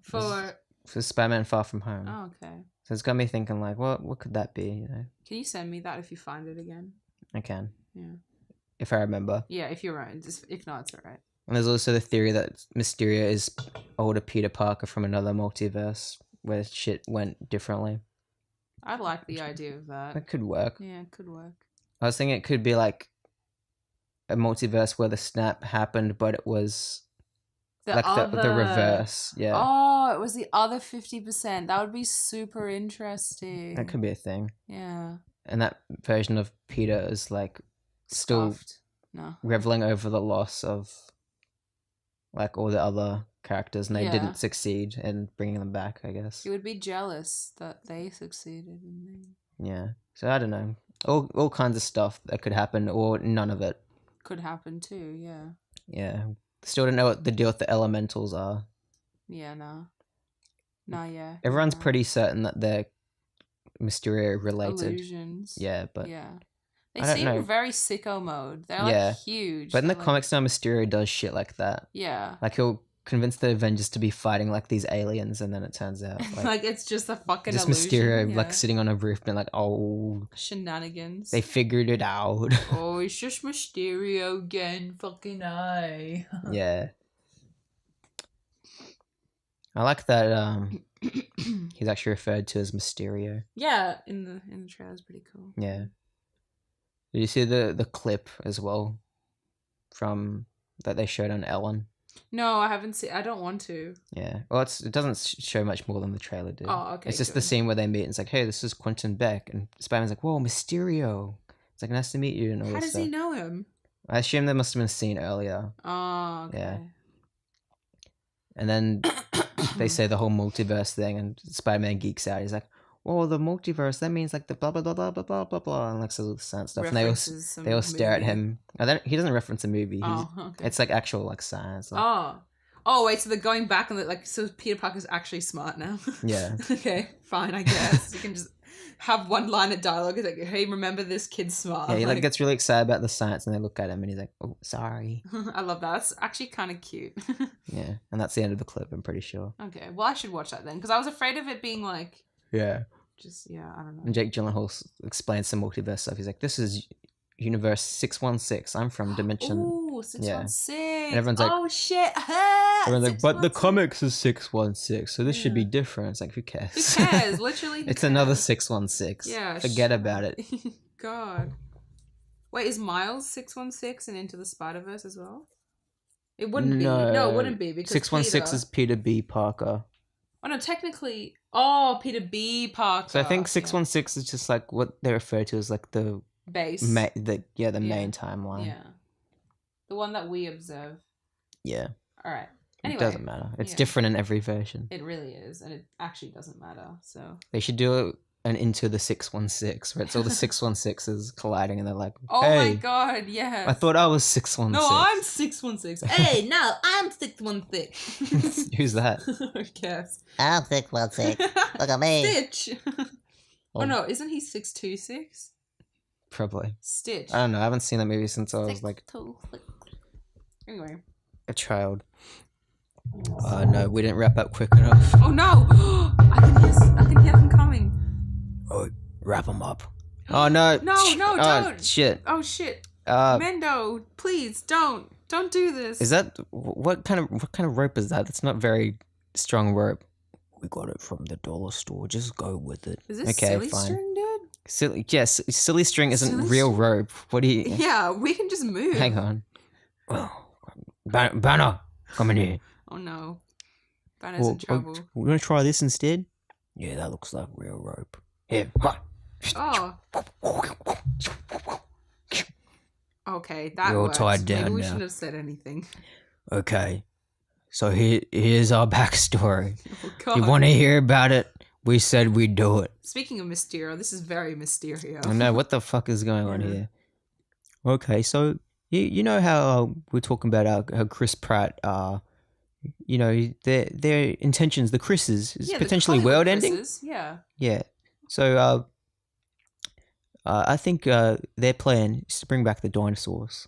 For Spider-Man Far From Home. Oh, okay. So it's got me thinking like, what could that be? You know? Can you send me that if you find it again? I can. Yeah. If I remember. Yeah, if you're right. If not, it's alright. And there's also the theory that Mysterio is older Peter Parker from another multiverse where shit went differently. I like the idea of that. That could work. Yeah, it could work. I was thinking it could be like a multiverse where the snap happened, but it was the reverse. Yeah. Oh, it was the other 50%. That would be super interesting. That could be a thing. Yeah. And that version of Peter is like still reveling over the loss of like all the other characters, and they didn't succeed in bringing them back, I guess. He would be jealous that they succeeded. Yeah. So I don't know. All kinds of stuff that could happen, or none of it. Could happen too, yeah. Yeah. Still don't know what the deal with the elementals are. Yeah, no, yeah. Everyone's pretty certain that they're Mysterio related. Illusions. Yeah, but... Yeah. They seem very sicko mode. They're like huge. But in the comics now, Mysterio does shit like that. Yeah. Like he'll convince the Avengers to be fighting like these aliens, and then it turns out like it's just a fucking just illusion. Mysterio like sitting on a roof being like, oh, shenanigans. They figured it out. Oh, it's just Mysterio again, fucking I. Yeah. I like that he's actually referred to as Mysterio. Yeah, in the trailer is pretty cool. Yeah. Did you see the clip as well from that they showed on Ellen? No, I haven't seen. I don't want to. Yeah. Well, it doesn't show much more than the trailer did. Oh, okay. It's just the scene where they meet and it's like, hey, this is Quentin Beck. And Spider-Man's like, whoa, Mysterio. It's like, nice to meet you. And all How does stuff. he know him? I assume there must have been a scene earlier. Oh, okay. Yeah. And then they say the whole multiverse thing and Spider-Man geeks out. He's like, whoa, the multiverse, that means like the blah, blah, blah, blah, blah, blah, blah, blah. And like says all the science stuff. And they all stare at him. He doesn't reference a movie. Okay. It's like actual like science. Like, Oh, wait, so they're going back and like, so Peter Parker's actually smart now. Yeah. Okay, fine, I guess. You can just have one line of dialogue. It's like, hey, remember this kid's smart. Yeah, he like gets really excited about the science and they look at him and he's like, oh, sorry. I love that. That's actually kind of cute. Yeah, and that's the end of the clip, I'm pretty sure. Okay, well, I should watch that then, because I was afraid of it being like... Yeah. Just, yeah, I don't know. And Jake Gyllenhaal explains some multiverse stuff. He's like, this is Universe 616. I'm from Dimension... Ooh, 616. Yeah. And everyone's like... Oh, shit. Everyone's like, but the comics is 616, so this should be different. It's like, who cares? Who cares? Literally, it's another 616. Yeah. Forget about it. God. Wait, is Miles 616 and Into the Spider-Verse as well? It wouldn't be. No, No, it wouldn't be because 616 is Peter B. Parker. Oh no, technically. Oh, Peter B. Parker. So I think 616 is just like what they refer to as like the base. main timeline. Yeah, the one that we observe. Yeah. All right. Anyway, it doesn't matter. It's different in every version. It really is, and it actually doesn't matter. So they should do an Into the 616, where it's all the 616s colliding, and they're like, "Oh hey, my god, yeah! I thought I was 616. No, I'm 616. Hey, no, I'm 616. Who's that? I guess. I'm 616. Look at me. Stitch. Oh no, isn't he 626? Probably. Stitch. I don't know. I haven't seen that movie since I was like anyway, a child. No, we didn't wrap up quick enough. Oh no! I can hear them coming. Oh, wrap them up. Oh no! No, don't! Oh shit! Oh shit! Mendo, please don't do this. Is that what kind of rope is that? That's not very strong rope. We got it from the dollar store. Just go with it. Is this silly string, dude? Silly string isn't real rope. What do you? Yeah, we can just move. Hang on. Oh, Bana, come in here. Oh no, Bana's in trouble. We're gonna try this instead. Yeah, that looks like real rope. Here, oh. Okay, that We're all works. tied down Maybe we now. shouldn't have said anything. Okay, so here's our backstory. Oh god. You want to hear about it? We said we'd do it. Speaking of Mysterio, this is very Mysterio. I know, what the fuck is going on here? Okay, so you know how we're talking about how Chris Pratt, you know, their intentions, the Chris's, is potentially world ending. Yeah. Yeah. So I think their plan is to bring back the dinosaurs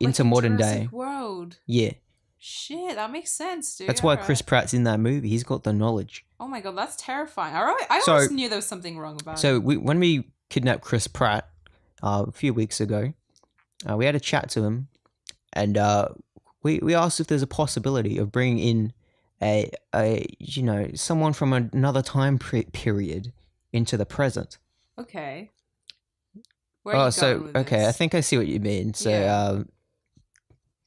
into modern day. World. Yeah. Shit, that makes sense, dude. That's why Chris Pratt's in that movie. He's got the knowledge. Oh my god, that's terrifying. I always knew there was something wrong about it. So when we kidnapped Chris Pratt a few weeks ago, we had a chat to him, and we asked if there's a possibility of bringing in a you know, someone from another time period into the present. Okay. Where are you going with this? I think I see what you mean. So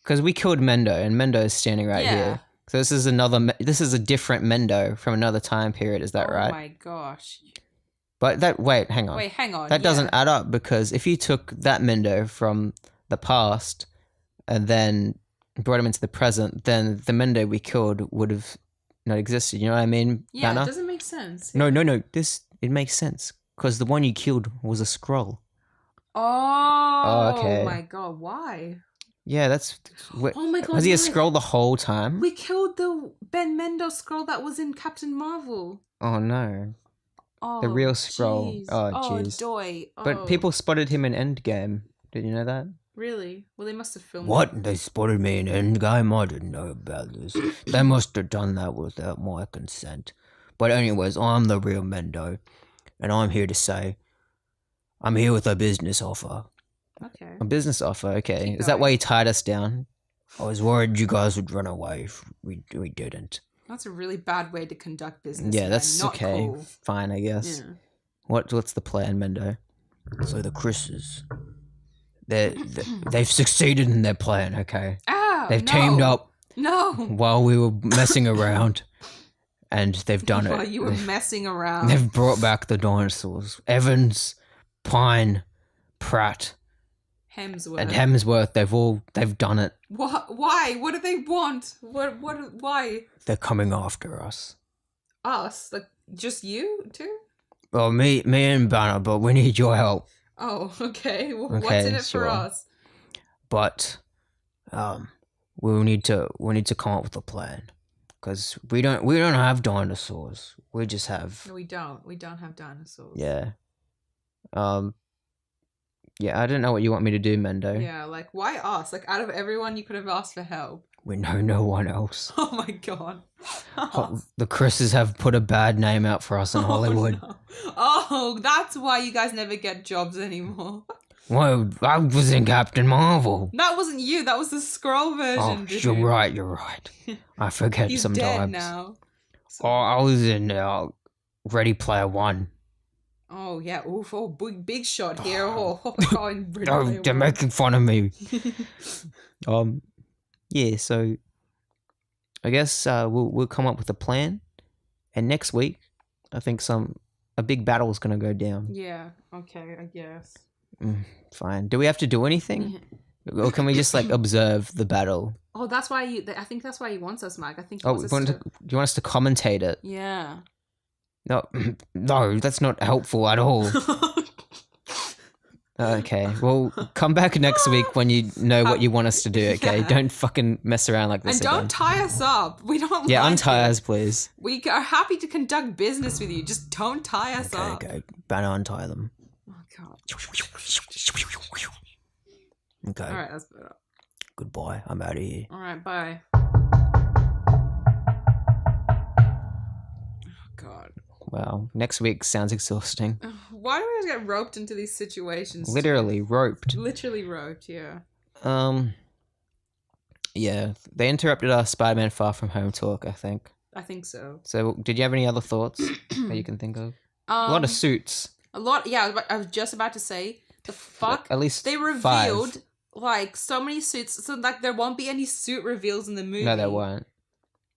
because we killed Mendo, and Mendo is standing right here. So this is a different Mendo from another time period. Is that right? Oh my gosh. But hang on. That doesn't add up, because if you took that Mendo from the past and then brought him into the present, then the Mendo we killed would have not existed. You know what I mean? Yeah, Banner? it doesn't make sense. No. It makes sense, because the one you killed was a scroll. Oh, okay. My god, why? Yeah, oh my god, was he a scroll the whole time? We killed the Ben Mendo scroll that was in Captain Marvel. Oh no. Oh, the real scroll. Geez. Oh jeez. Doy. Oh. But people spotted him in Endgame. Did you know that? Really? Well, they must have filmed What? it. They spotted me in Endgame? I didn't know about this. They must have done that without my consent. But anyways, I'm the real Mendo, and I'm here to say I'm here with a business offer. Okay. A business offer, okay. Keep Is that going. why you tied us down? I was worried you guys would run away if we didn't. That's a really bad way to conduct business. Yeah, man. that's Not okay. Cool. Fine, I guess. Yeah. What's the plan, Mendo? So the Chris's, they've succeeded in their plan, okay? Ah, They've teamed up No. while we were messing around, and they've done While it. you were messing around. They've brought back the dinosaurs. Evans, Pine, Pratt, Hemsworth. and Hemsworth. They've done it. What? Why? What do they want? What? Why? They're coming after us. Us? Like just you too? Well, me and Banner, but we need your help. Oh, okay. Well, Okay, what's in it sure. for us? But we need to come up with a plan, because we don't have dinosaurs. We just have No, we don't. We don't have dinosaurs. yeah. Yeah, I don't know what you want me to do, Mendo. Yeah, like why us? Like out of everyone, you could have asked for help. We know no one else. Oh my god. The Chris's have put a bad name out for us in Hollywood. No. Oh, that's why you guys never get jobs anymore. Well, I was in Captain Marvel. That wasn't you. That was the scroll version. Oh, dude. you're right. I forget He's sometimes. dead now. Oh, I was in Ready Player One. Oh yeah, oof! Oh, big shot here. They're making fun of me. Yeah. So I guess we'll come up with a plan, and next week I think a big battle is gonna go down. Yeah. Okay. I guess. Fine. Do we have to do anything, or can we just like observe the battle? Oh, that's why I think that's why he wants us, Mike. I think he Oh, wants us do you want us to commentate it? Yeah. No, no, that's not helpful at all. Okay, well, come back next week when you know what you want us to do, okay? Yeah. Don't fucking mess around like this And don't again. tie us up. We don't Yeah, like untie it. us, please. We are happy to conduct business with you. Just don't tie us up. Okay, Banner, untie them. Oh, God. Okay. All right, that's better. Goodbye, I'm out of here. All right, bye. Oh, God. Wow, next week sounds exhausting. Why do we always get roped into these situations? Literally roped. Literally roped, yeah. Yeah, they interrupted our Spider-Man Far From Home talk, I think. I think so. So, did you have any other thoughts that you can think of? A lot of suits. A lot, yeah, I was just about to say, the fuck? At least they revealed, like, so many suits, so, like, there won't be any suit reveals in the movie. No, there won't.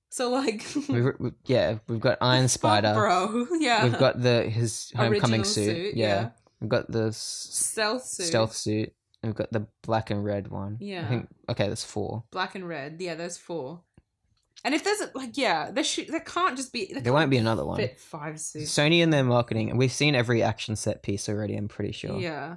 So, like... we've got Iron Spider. Fuck, bro, yeah. We've got his homecoming suit. Yeah. We've got the stealth suit. And we've got the black and red one. Yeah. I think, okay, there's 4. Black and red. Yeah, there's 4. And if there's, there can't just be... There won't be another one. Fit 5 suits. Sony and their marketing, and we've seen every action set piece already, I'm pretty sure. Yeah.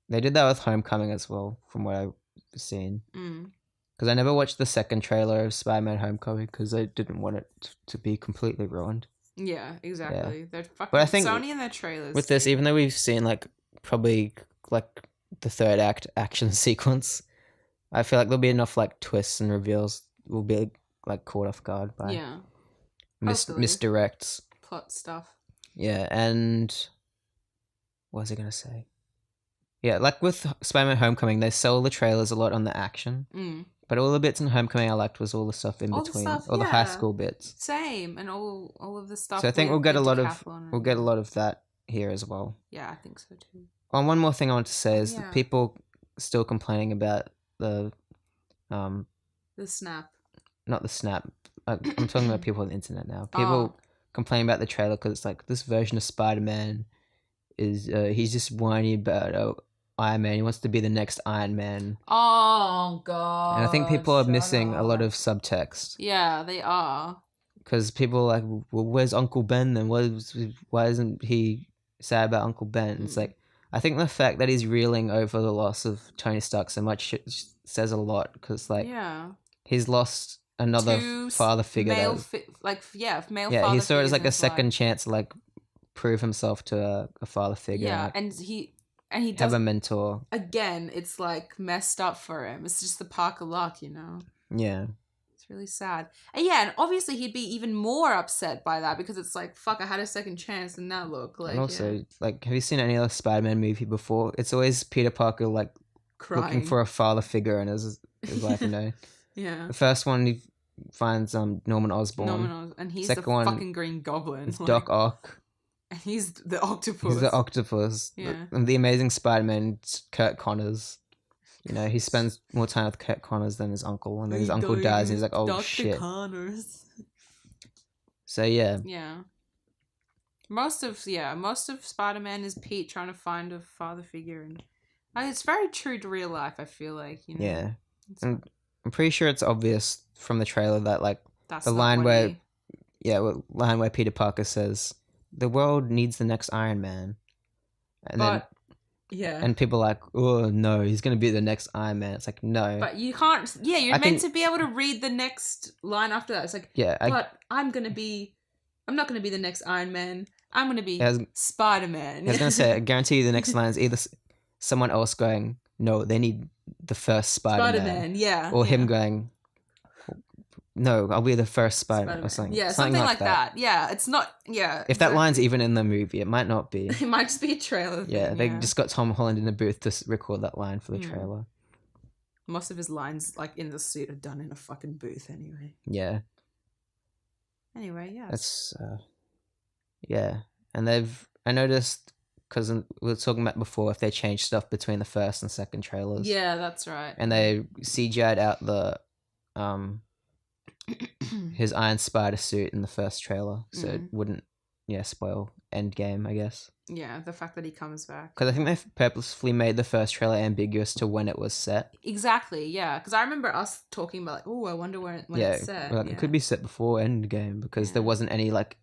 They did that with Homecoming as well, from what I've seen. Mm. Because I never watched the second trailer of Spider-Man Homecoming because I didn't want it to be completely ruined. Yeah, exactly. Yeah. They're fucking... But I think Sony and their trailers. with this, even though we've seen, like, probably, like, the third act action sequence, I feel like there'll be enough, like, twists and reveals. We'll be, like, caught off guard by misdirects. Plot stuff. Yeah, and... What was I going to say? Yeah, like with Spider-Man Homecoming, they sell the trailers a lot on the action. Mm. But all the bits in Homecoming I liked was all the stuff in between. All the high school bits. Same, and all of the stuff. So I think we'll get a lot of that here as well. Yeah, I think so too. And one more thing I want to say is that people still complaining about the snap. Not the snap. I'm talking about people on the internet now. People complain about the trailer because it's like this version of Spider-Man is he's just whiny about Iron Man. He wants to be the next Iron Man. Oh God! And I think people are missing a lot of subtext. Yeah, they are. Because people are like, well, where's Uncle Ben then? Why isn't he sad about Uncle Ben? It's like, I think the fact that he's reeling over the loss of Tony Stark so much says a lot. Because like, he's lost another father figure. Male father. Yeah, he saw it as like a second life. chance to like prove himself to a father figure. Yeah, and he have a mentor. Again, it's like messed up for him. It's just the Parker luck, you know. Yeah. It's really sad. And yeah, and obviously he'd be even more upset by that because it's like, fuck, I had a second chance and now look. Like, and also, like, have you seen any other Spider-Man movie before? It's always Peter Parker, like, crying. Looking for a father figure in his life, you know? Yeah. The first one, he finds Norman Osborn. And he's Second the one, fucking Green Goblin. It's Doc Ock. And he's the octopus. He's the octopus. Yeah. And the Amazing Spider-Man, Kurt Connors. You know, he spends more time with Kurt Connors than his uncle, and then his uncle dies, and he's like, "Oh Dr. shit!" Connors. So yeah. Yeah. Most of Spider-Man is Pete trying to find a father figure, and it's very true to real life. I feel like, you know. Yeah, and I'm pretty sure it's obvious from the trailer that like that's the line where Peter Parker says, "The world needs the next Iron Man," and people are like, "Oh no, he's gonna be the next Iron Man." It's like, no, but you can't. Yeah, you're meant to be able to read the next line after that. It's like, I'm not gonna be the next Iron Man. I'm gonna be Spider-Man. I was gonna say, I guarantee you the next line is either someone else going, "No, they need the first Spider-Man," or him going, "No, I'll be the first Spider-Man," or something. Yeah, something like that. Yeah, it's not. Yeah. If that line's even in the movie, it might not be. It might just be a trailer. Yeah, they just got Tom Holland in the booth to record that line for the trailer. Most of his lines, like in the suit, are done in a fucking booth anyway. Yeah. Anyway, yeah. That's yeah, and they've I noticed because we were talking about before if they changed stuff between the first and second trailers. Yeah, that's right. And they CGI'd out the his Iron Spider suit in the first trailer, so it wouldn't spoil Endgame, I guess. Yeah, the fact that he comes back. Because I think they purposefully made the first trailer ambiguous to when it was set. Exactly, yeah. Because I remember us talking about, like, oh, I wonder when it's set. Like, it could be set before Endgame because there wasn't any, like,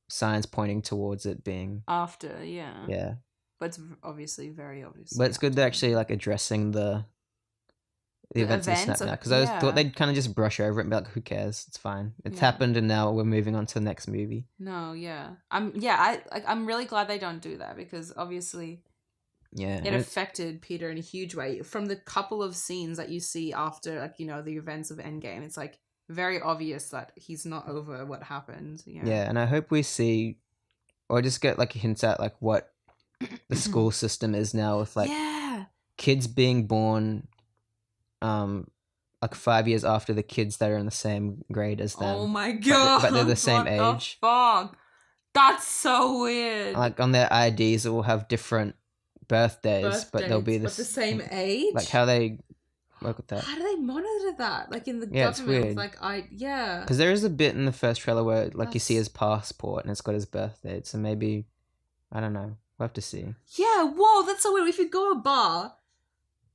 signs pointing towards it being... After, yeah. Yeah. But it's obviously very obvious. But it's good they're actually, like, addressing the events of Snap now. Because I thought they'd kind of just brush over it and be like, who cares? It's fine. It's happened and now we're moving on to the next movie. No, yeah. I'm really glad they don't do that because obviously it affected Peter in a huge way. From the couple of scenes that you see after, like, you know, the events of Endgame, it's like very obvious that he's not over what happened. Yeah, and I hope we see or just get like hints at like what the school system is now with like kids being born like 5 years after the kids that are in the same grade as them. Oh my god. But they're the same age. The fuck? That's so weird. Like on their IDs it will have different birthdays but they'll be the same age. Like how they work with that. How do they monitor that? Like in the government, it's weird. Like because there is a bit in the first trailer where like you see his passport and it's got his birthday. So maybe I don't know. We'll have to see. Yeah, whoa, that's so weird. If you go to a bar,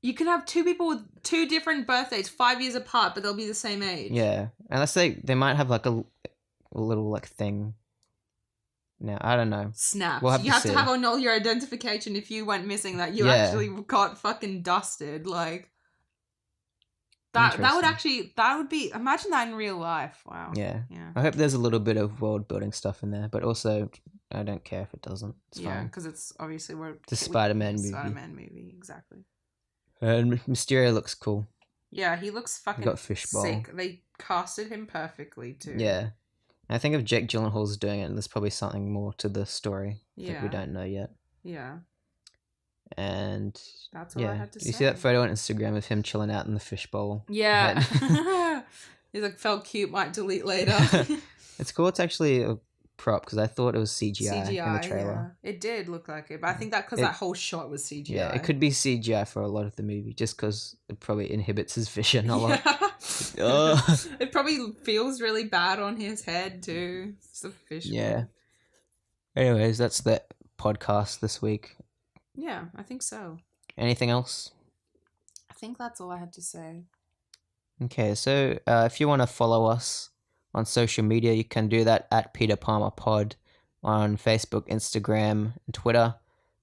you can have two people with two different birthdays, 5 years apart, but they'll be the same age. Yeah, unless they might have like a little like thing. No, I don't know. Snaps. We'll have you have to have on all your identification if you went missing that you actually got fucking dusted. Like that would be imagine that in real life. Wow. Yeah. I hope there's a little bit of world building stuff in there, but also I don't care if it doesn't. It's fine. Because it's obviously it's a Spider-Man movie. Spider-Man movie, exactly. And Mysterio looks cool. Yeah, he looks fucking got fishbowl. sick. They casted him perfectly too. Yeah. I think if Jake Gyllenhaal's doing it, there's probably something more to the story that we don't know yet. Yeah. And that's all I had to say. You see that photo on Instagram of him chilling out in the fishbowl? Yeah. He's like, felt cute, might delete later. It's cool. It's actually a prop because I thought it was CGI in the trailer. Yeah. It did look like it, but I think that because that whole shot was CGI. Yeah, it could be CGI for a lot of the movie just because it probably inhibits his vision a lot. It probably feels really bad on his head too. It's a fish. Yeah. Anyways, that's the podcast this week. Yeah, I think so. Anything else? I think that's all I had to say. Okay, so if you want to follow us on social media, you can do that at peterpalmerpod on Facebook, Instagram, and Twitter,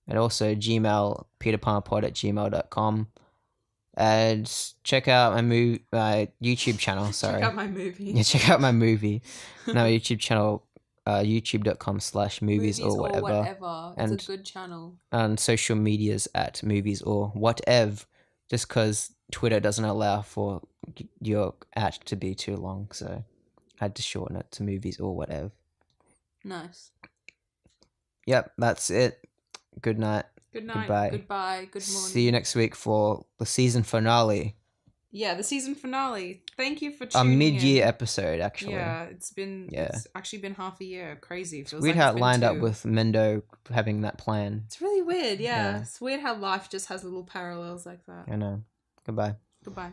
and also Gmail, peterpalmerpod@gmail.com. And check out my YouTube channel. Sorry. Check out my movie. Yeah, check out my movie. No, YouTube channel, youtube.com/movies or whatever. And it's a good channel. And social medias at movies or whatever, just because Twitter doesn't allow for your at to be too long, so I had to shorten it to movies or whatever. Nice. Yep, that's it. Good night. Good night. Goodbye. Good morning. See you next week for the season finale. Yeah, the season finale. Thank you for A tuning mid-year in. episode, actually. Yeah, it's actually been half a year. Crazy. It's weird how it lined up with Mendo having that plan. It's really weird, yeah. It's weird how life just has little parallels like that. I know. Goodbye. Goodbye.